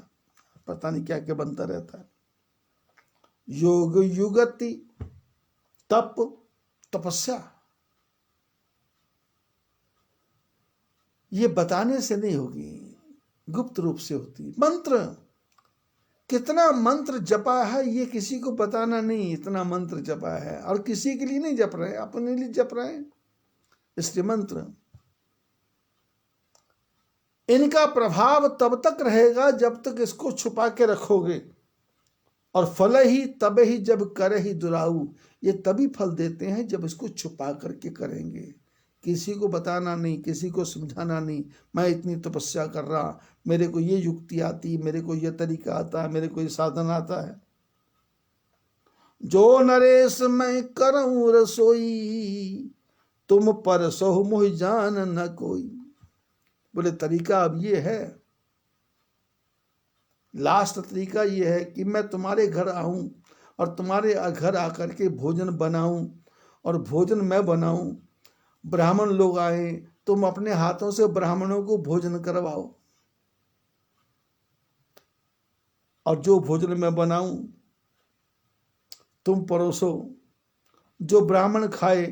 पता नहीं क्या क्या बनता रहता है। योग युगति तप तपस्या, ये बताने से नहीं होगी, गुप्त रूप से होती। मंत्र कितना मंत्र जपा है ये किसी को बताना नहीं, इतना मंत्र जपा है, और किसी के लिए नहीं जप रहे, अपने लिए जप रहे हैं इसलिए मंत्र। इनका प्रभाव तब तक रहेगा जब तक इसको छुपा के रखोगे, और फल ही तब ही जब करे ही दुराऊ, ये तभी फल देते हैं जब इसको छुपा करके करेंगे। किसी को बताना नहीं, किसी को समझाना नहीं, मैं इतनी तपस्या कर रहा, मेरे को ये युक्ति आती, मेरे को ये तरीका आता है, मेरे को ये साधन आता है। जो नरेश मैं करऊं रसोई, तुम पर सहो मोहि जान न कोई। बोले तरीका अब ये है, लास्ट तरीका ये है कि मैं तुम्हारे घर आऊं और तुम्हारे घर आकर के भोजन बनाऊं, और भोजन मैं बनाऊं, ब्राह्मण लोग आए, तुम अपने हाथों से ब्राह्मणों को भोजन करवाओ, और जो भोजन मैं बनाऊं तुम परोसो, जो ब्राह्मण खाए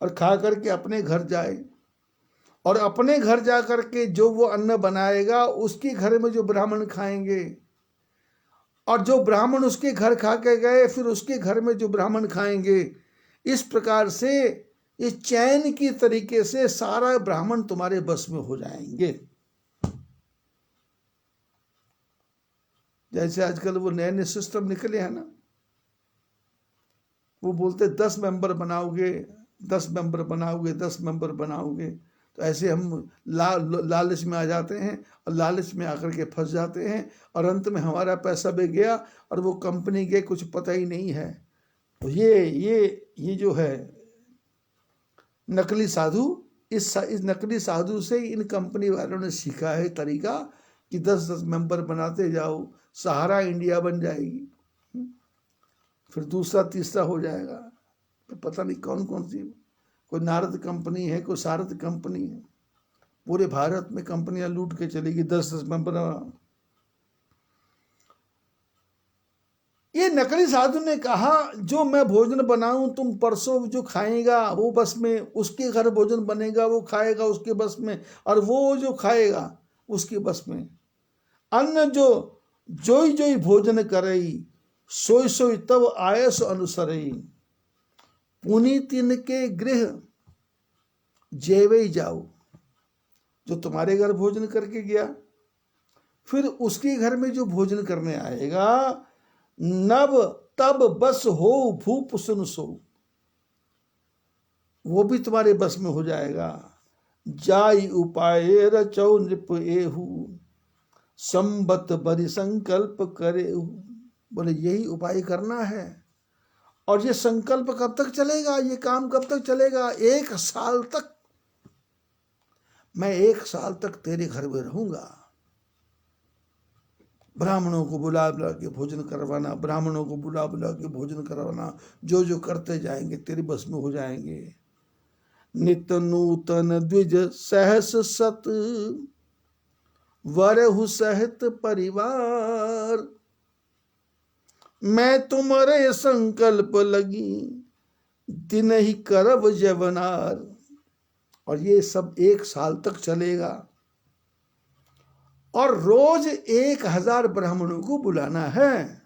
और खा करके अपने घर जाए, और अपने घर जा करके जो वो अन्न बनाएगा उसके घर में जो ब्राह्मण खाएंगे, और जो ब्राह्मण उसके घर खा के गए फिर उसके घर में जो ब्राह्मण खाएंगे। इस प्रकार से इस चैन की तरीके से सारा ब्राह्मण तुम्हारे बस में हो जाएंगे। जैसे आजकल वो नए नए सिस्टम निकले हैं ना, वो बोलते 10 मेंबर बनाओगे, 10 मेंबर बनाओगे, 10 मेंबर बनाओगे। तो ऐसे हम लालच में आ जाते हैं, और लालच में आकर के फंस जाते हैं, और अंत में हमारा पैसा भी गया और वो कंपनी के कुछ पता ही नहीं है। तो ये जो है नकली साधु, इस नकली साधु से इन कंपनी वालों ने सीखा है तरीका कि 10-10 मेंबर बनाते जाओ, सहारा इंडिया बन जाएगी, फिर दूसरा तीसरा हो जाएगा। तो पता नहीं कौन कौन सी, कोई नारद कंपनी है, कोई सारद कंपनी है, पूरे भारत में कंपनियां लूट के चलेगी 10-10 मेंबर। ये नकली साधु ने कहा जो मैं भोजन बनाऊं तुम परसों, जो खाएगा वो बस में, उसके घर भोजन बनेगा वो खाएगा उसके बस में, और वो जो खाएगा उसके बस में। अन्न जो जोई जोई भोजन करई, सोई सोई तब आयस अनुसरई। पुनीतिन के गृह जेवे जाओ, जो तुम्हारे घर भोजन करके गया फिर उसके घर में जो भोजन करने आएगा, नब तब बस हो भूप सुन सो, वो भी तुम्हारे बस में हो जाएगा। जाई उपाय रचौ नृप एहू, संबत बरि संकल्प करे। बोले यही उपाय करना है, और ये संकल्प कब तक चलेगा, ये काम कब तक चलेगा? 1 साल तक। मैं 1 साल तक तेरे घर में रहूंगा, ब्राह्मणों को बुला बुला के भोजन करवाना, ब्राह्मणों को बुला बुला के भोजन करवाना, जो जो करते जाएंगे तेरे बस में हो जाएंगे। नित नूतन द्विज सहस सत, वरहु सहित परिवार। मैं तुम्हारे संकल्प लगी, दिन ही करब जवनार। और ये सब 1 साल तक चलेगा, और रोज 1000 ब्राह्मणों को बुलाना है।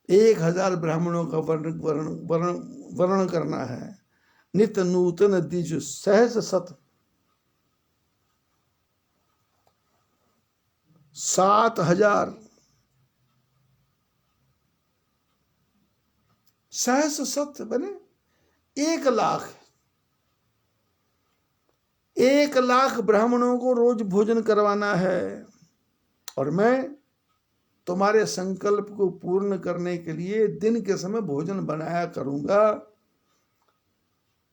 1000 ब्राह्मणों का वर्ण करना है। नित नूतन द्विज सहस सत, 7000 सहस सत बने 1 लाख। 1 लाख ब्राह्मणों को रोज भोजन करवाना है, और मैं तुम्हारे संकल्प को पूर्ण करने के लिए दिन के समय भोजन बनाया करूंगा।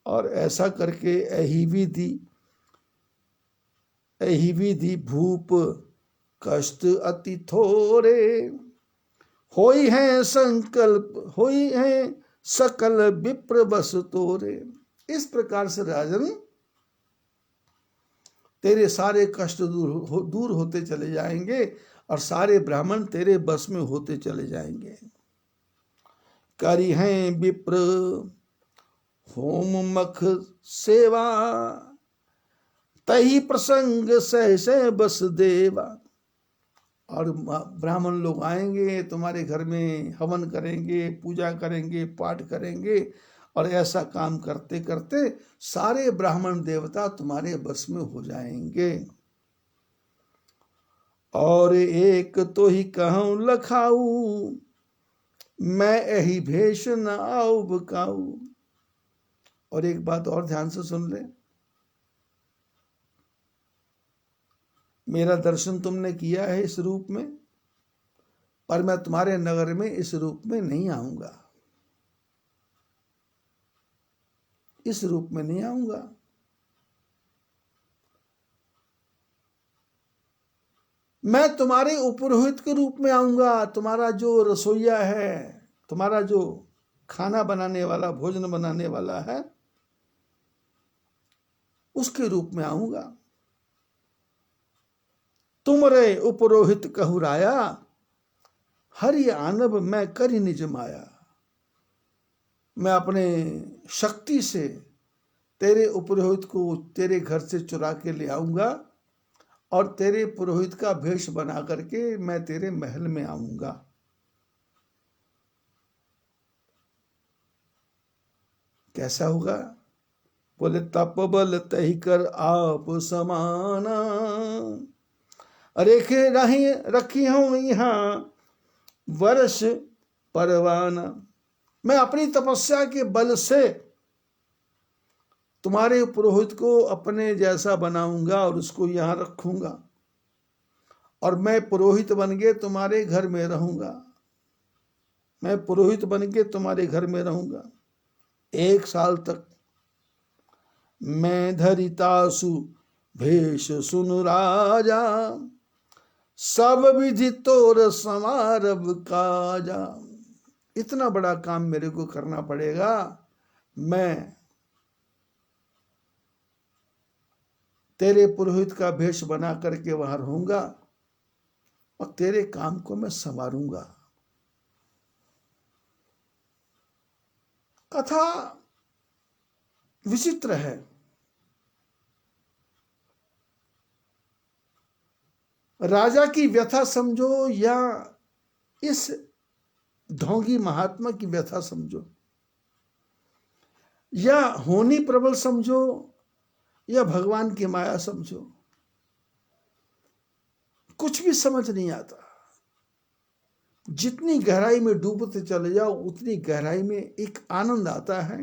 और ऐसा करके एही दी भूप कष्ट अति थोरे, होई है संकल्प होई है सकल विप्र बस तोरे। इस प्रकार से राजन तेरे सारे कष्ट दूर होते चले जाएंगे, और सारे ब्राह्मण तेरे बस में होते चले जाएंगे। करी हैं विप्र होम मख सेवा, तही प्रसंग सहसे बस देवा। और ब्राह्मण लोग आएंगे तुम्हारे घर में, हवन करेंगे, पूजा करेंगे, पाठ करेंगे, और ऐसा काम करते करते सारे ब्राह्मण देवता तुम्हारे बस में हो जाएंगे। और एक तो ही कहूँ लखाऊ, मैं यही भेष न आऊ बकाऊ। और एक बात और ध्यान से सुन ले, मेरा दर्शन तुमने किया है इस रूप में, पर मैं तुम्हारे नगर में इस रूप में नहीं आऊंगा, इस रूप में नहीं आऊंगा। मैं तुम्हारे उपरोहित के रूप में आऊंगा। तुम्हारा जो रसोईया है, तुम्हारा जो खाना बनाने वाला, भोजन बनाने वाला है, उसके रूप में आऊंगा। तुम रे उपरोहित कहुराया, हरि आनब मैं करी निज माया। मैं अपने शक्ति से तेरे उपरोहित को तेरे घर से चुरा के ले आऊंगा, और तेरे पुरोहित का भेष बना करके मैं तेरे महल में आऊंगा। कैसा होगा? बोले तपबल तही कर आप समाना, रेखे रखी हूं यहाँ वर्ष परवाना। मैं अपनी तपस्या के बल से तुम्हारे पुरोहित को अपने जैसा बनाऊंगा और उसको यहां रखूंगा, और मैं पुरोहित बन के तुम्हारे घर में रहूंगा। मैं पुरोहित बन के तुम्हारे घर में रहूंगा 1 साल तक। मैं धरितासु भेष सुनु राजा, सब विधि तोर समारभ काजा। इतना बड़ा काम मेरे को करना पड़ेगा। मैं तेरे पुरोहित का भेष बना करके वहां रहूंगा, और तेरे काम को मैं संवारूंगा। कथा विचित्र है। राजा की व्यथा समझो या इस ढोंगी महात्मा की व्यथा समझो, या होनी प्रबल समझो, या भगवान की माया समझो, कुछ भी समझ नहीं आता। जितनी गहराई में डूबते चले जाओ, उतनी गहराई में एक आनंद आता है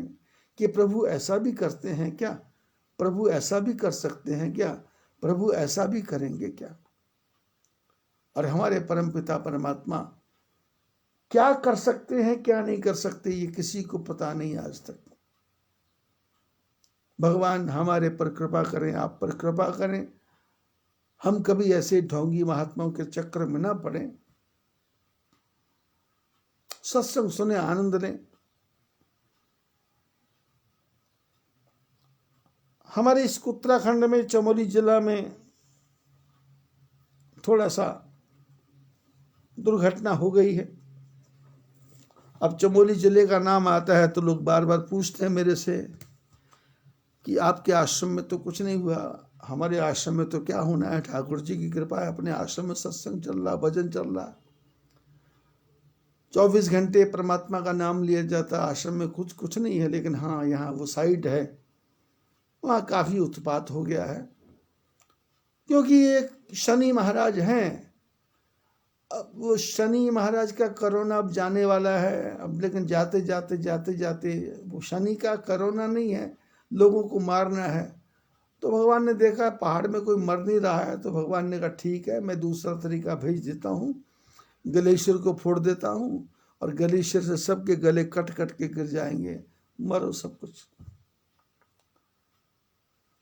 कि प्रभु ऐसा भी करते हैं क्या, प्रभु ऐसा भी कर सकते हैं क्या, प्रभु ऐसा भी करेंगे क्या। और हमारे परमपिता परमात्मा क्या कर सकते हैं, क्या नहीं कर सकते, ये किसी को पता नहीं आज तक। भगवान हमारे पर कृपा करें, आप पर कृपा करें, हम कभी ऐसे ढोंगी महात्माओं के चक्कर में ना पड़े। सत्संग सुने, आनंद लें। हमारे इस उत्तराखंड में चमोली जिला में थोड़ा सा दुर्घटना हो गई है। अब चमोली जिले का नाम आता है तो लोग बार बार पूछते हैं मेरे से कि आपके आश्रम में तो कुछ नहीं हुआ। हमारे आश्रम में तो क्या होना है, ठाकुर जी की कृपा है। अपने आश्रम में सत्संग चल रहा, भजन चल रहा, 24 घंटे परमात्मा का नाम लिया जाता। आश्रम में कुछ नहीं है, लेकिन हाँ, यहाँ वो साइड है, वहाँ काफी उत्पात हो गया है, क्योंकि एक शनि महाराज हैं। अब वो शनि महाराज का कोरोना अब जाने वाला है। अब लेकिन जाते जाते वो शनि का कोरोना नहीं है, लोगों को मारना है। तो भगवान ने देखा पहाड़ में कोई मर नहीं रहा है, तो भगवान ने कहा ठीक है, मैं दूसरा तरीका भेज देता हूँ, ग्लेशियर को फोड़ देता हूँ, और ग्लेशियर से सबके गले कट कट के गिर जाएंगे, मरो सब कुछ।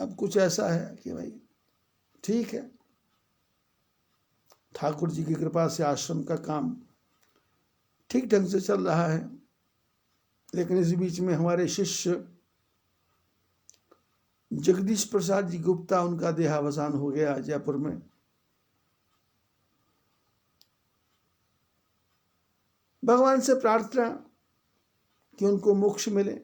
अब कुछ ऐसा है कि भाई ठीक है, ठाकुर जी की कृपा से आश्रम का काम ठीक ढंग से चल रहा है। लेकिन इस बीच में हमारे शिष्य जगदीश प्रसाद जी गुप्ता, उनका देहावसान हो गया जयपुर में। भगवान से प्रार्थना कि उनको मोक्ष मिले।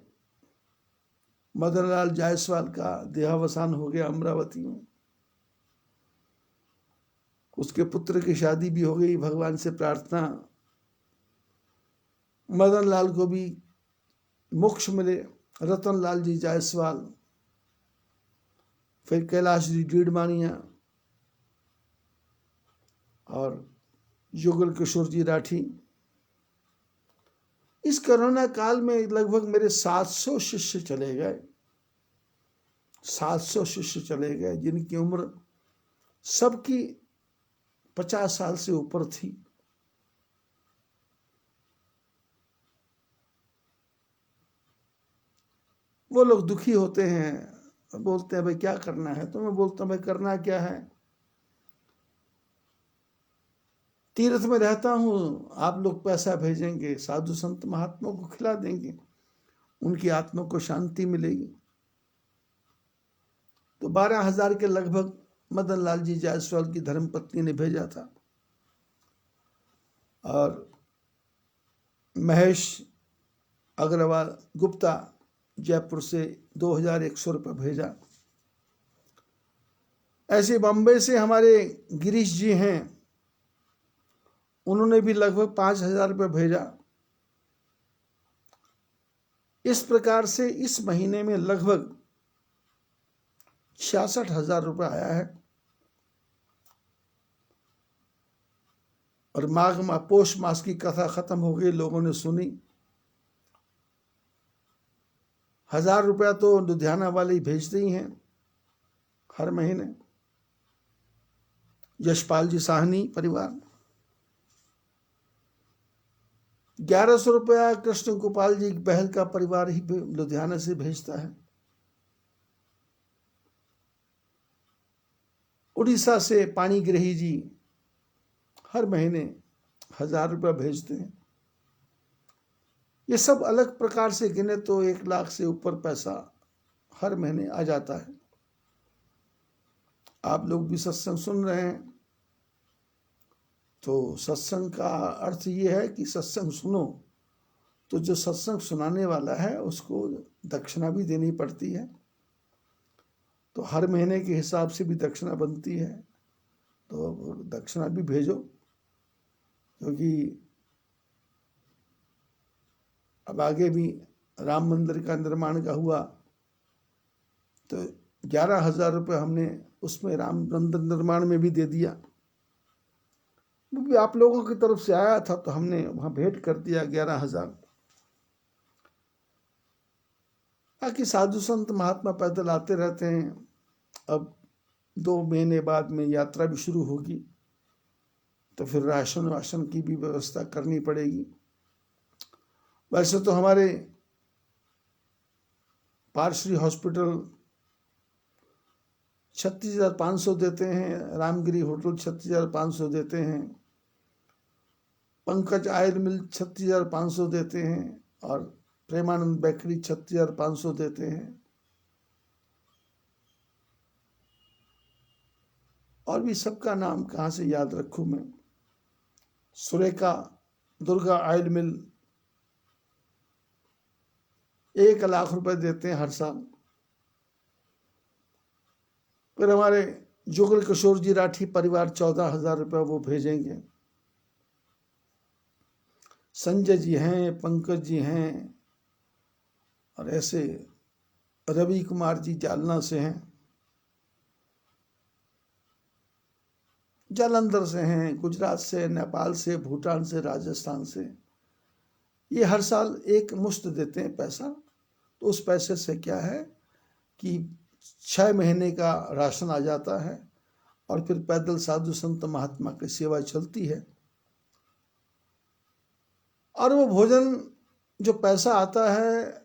मदन लाल जायसवाल का देहावसान हो गया अमरावती में। उसके पुत्र की शादी भी हो गई, भगवान से प्रार्थना, मदन लाल को भी मोक्ष मिले, रतन लाल जी जायसवाल, फिर कैलाश जी डीडमानिया और युगल किशोर जी राठी। इस कोरोना काल में लगभग मेरे 700 शिष्य चले गए, 700 शिष्य चले गए, जिनकी उम्र सबकी 50 साल से ऊपर थी। वो लोग दुखी होते हैं, बोलते हैं भाई क्या करना है, तो मैं बोलता हूं भाई करना क्या है, तीर्थ में रहता हूं, आप लोग पैसा भेजेंगे, साधु संत महात्मा को खिला देंगे, उनकी आत्मा को शांति मिलेगी। तो 12,000 के लगभग मदन लाल जी जायसवाल की धर्मपत्नी ने भेजा था, और महेश अग्रवाल गुप्ता जयपुर से 2,100 रुपये भेजा। ऐसे बॉम्बे से हमारे गिरीश जी हैं, उन्होंने भी लगभग 5,000 रुपये भेजा। इस प्रकार से इस महीने में लगभग 66,000 रुपये आया है। और पोष मास की कथा खत्म हो गई, लोगों ने सुनी। 1,000 रुपया तो लुधियाना वाले ही भेजते ही हैं हर महीने। यशपाल जी साहनी परिवार, 1,100 रुपया कृष्ण गोपाल जी बहल का परिवार ही लुधियाना से भेजता है। उड़ीसा से पाणीग्रही जी हर महीने 1,000 रुपया भेजते हैं। ये सब अलग प्रकार से गिने तो 1 लाख से ऊपर पैसा हर महीने आ जाता है। आप लोग भी सत्संग सुन रहे हैं, तो सत्संग का अर्थ ये है कि सत्संग सुनो, तो जो सत्संग सुनाने वाला है उसको दक्षिणा भी देनी पड़ती है, तो हर महीने के हिसाब से भी दक्षिणा बनती है, तो दक्षिणा भी भेजो, क्योंकि अब आगे भी राम मंदिर का निर्माण का हुआ तो 11,000 रुपये हमने उसमें राम मंदिर निर्माण में भी दे दिया। वो भी आप लोगों की तरफ से आया था, तो हमने वहां भेंट कर दिया 11,000। बाकी साधु संत महात्मा पैदल आते रहते हैं। अब 2 महीने बाद में यात्रा भी शुरू होगी, तो फिर राशन वाशन की भी व्यवस्था करनी पड़ेगी। वैसे तो हमारे पारश्री हॉस्पिटल 36,500 देते हैं, रामगिरी होटल 36,500 देते हैं, पंकज आयल मिल 36,500 देते हैं, और प्रेमानंद बेकरी 36,500 देते हैं। और भी सबका नाम कहाँ से याद रखूं मैं। सुरेखा दुर्गा आयल मिल 1 लाख रुपए देते हैं हर साल। फिर हमारे जुगल किशोर जी राठी परिवार 14,000 रुपये वो भेजेंगे। संजय जी हैं, पंकज जी हैं, और ऐसे रवि कुमार जी जालना से हैं, जालंधर से हैं, गुजरात से, नेपाल से, भूटान से, राजस्थान से। ये हर साल एक मुश्त देते हैं पैसा। तो उस पैसे से क्या है कि 6 महीने का राशन आ जाता है, और फिर पैदल साधु संत महात्मा की सेवा चलती है। और वो भोजन जो पैसा आता है,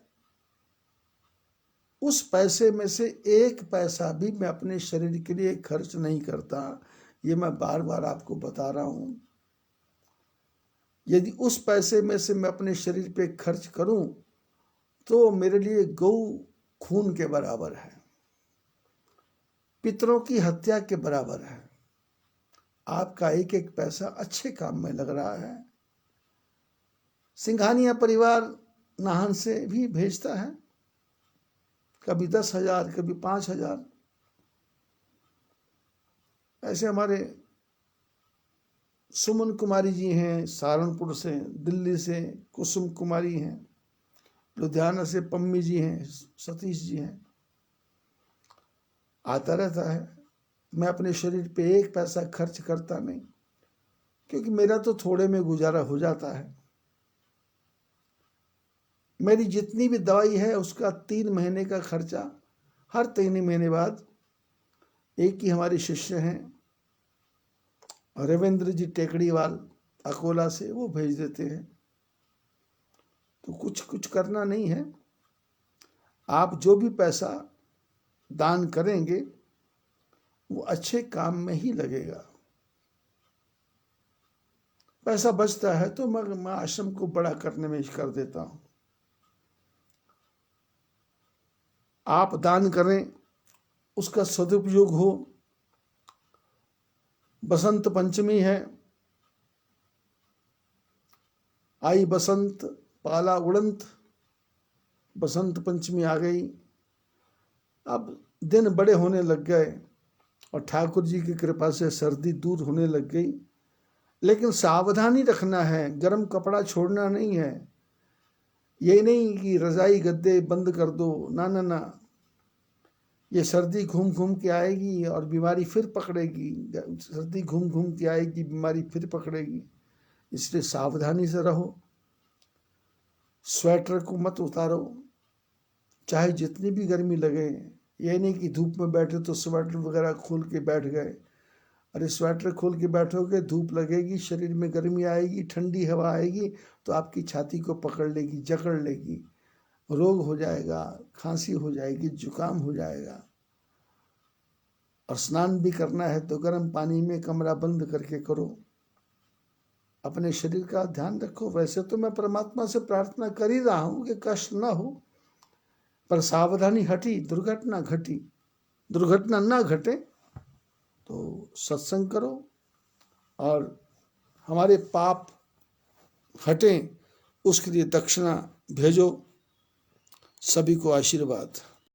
उस पैसे में से 1 पैसा भी मैं अपने शरीर के लिए खर्च नहीं करता। ये मैं बार बार आपको बता रहा हूं। यदि उस पैसे में से मैं अपने शरीर पे खर्च करूं, तो मेरे लिए गौ खून के बराबर है, पितरों की हत्या के बराबर है। आपका एक एक पैसा अच्छे काम में लग रहा है। सिंघानिया परिवार नाहन से भी भेजता है, कभी 10,000, कभी 5,000। ऐसे हमारे सुमन कुमारी जी हैं सहारनपुर से, दिल्ली से कुसुम कुमारी हैं, लुधियाना से पम्मी जी हैं, सतीश जी हैं। आता रहता है। मैं अपने शरीर पे एक पैसा खर्च करता नहीं, क्योंकि मेरा तो थोड़े में गुजारा हो जाता है। मेरी जितनी भी दवाई है उसका 3 महीने का खर्चा हर 3 महीने बाद एक ही हमारे शिष्य हैं रविंद्र जी टेकड़ीवाल अकोला से, वो भेज देते हैं। तो कुछ करना नहीं है। आप जो भी पैसा दान करेंगे वो अच्छे काम में ही लगेगा। पैसा बचता है तो मैं आश्रम को बड़ा करने में कर देता हूं। आप दान करें, उसका सदुपयोग हो। बसंत पंचमी है, आई बसंत पाला उड़ंत, बसंत पंचमी आ गई। अब दिन बड़े होने लग गए और ठाकुर जी की कृपा से सर्दी दूर होने लग गई। लेकिन सावधानी रखना है, गर्म कपड़ा छोड़ना नहीं है। ये नहीं कि रजाई गद्दे बंद कर दो, ना ना ना। ये सर्दी घूम घूम के आएगी और बीमारी फिर पकड़ेगी। सर्दी घूम घूम के आएगी, बीमारी फिर पकड़ेगी। इसलिए सावधानी से रहो। स्वेटर को मत उतारो, चाहे जितनी भी गर्मी लगे। ये नहीं कि धूप में बैठे तो स्वेटर वगैरह खोल के बैठ गए। अरे स्वेटर खोल के बैठोगे, धूप लगेगी, शरीर में गर्मी आएगी, ठंडी हवा आएगी तो आपकी छाती को पकड़ लेगी, जकड़ लेगी, रोग हो जाएगा, खांसी हो जाएगी, जुकाम हो जाएगा। और स्नान भी करना है तो गर्म पानी में कमरा बंद करके करो। अपने शरीर का ध्यान रखो। वैसे तो मैं परमात्मा से प्रार्थना कर ही रहा हूं कि कष्ट ना हो, पर सावधानी हटी, दुर्घटना घटी। दुर्घटना ना घटे तो सत्संग करो और हमारे पाप हटें, उसके लिए दक्षिणा भेजो। सभी को आशीर्वाद।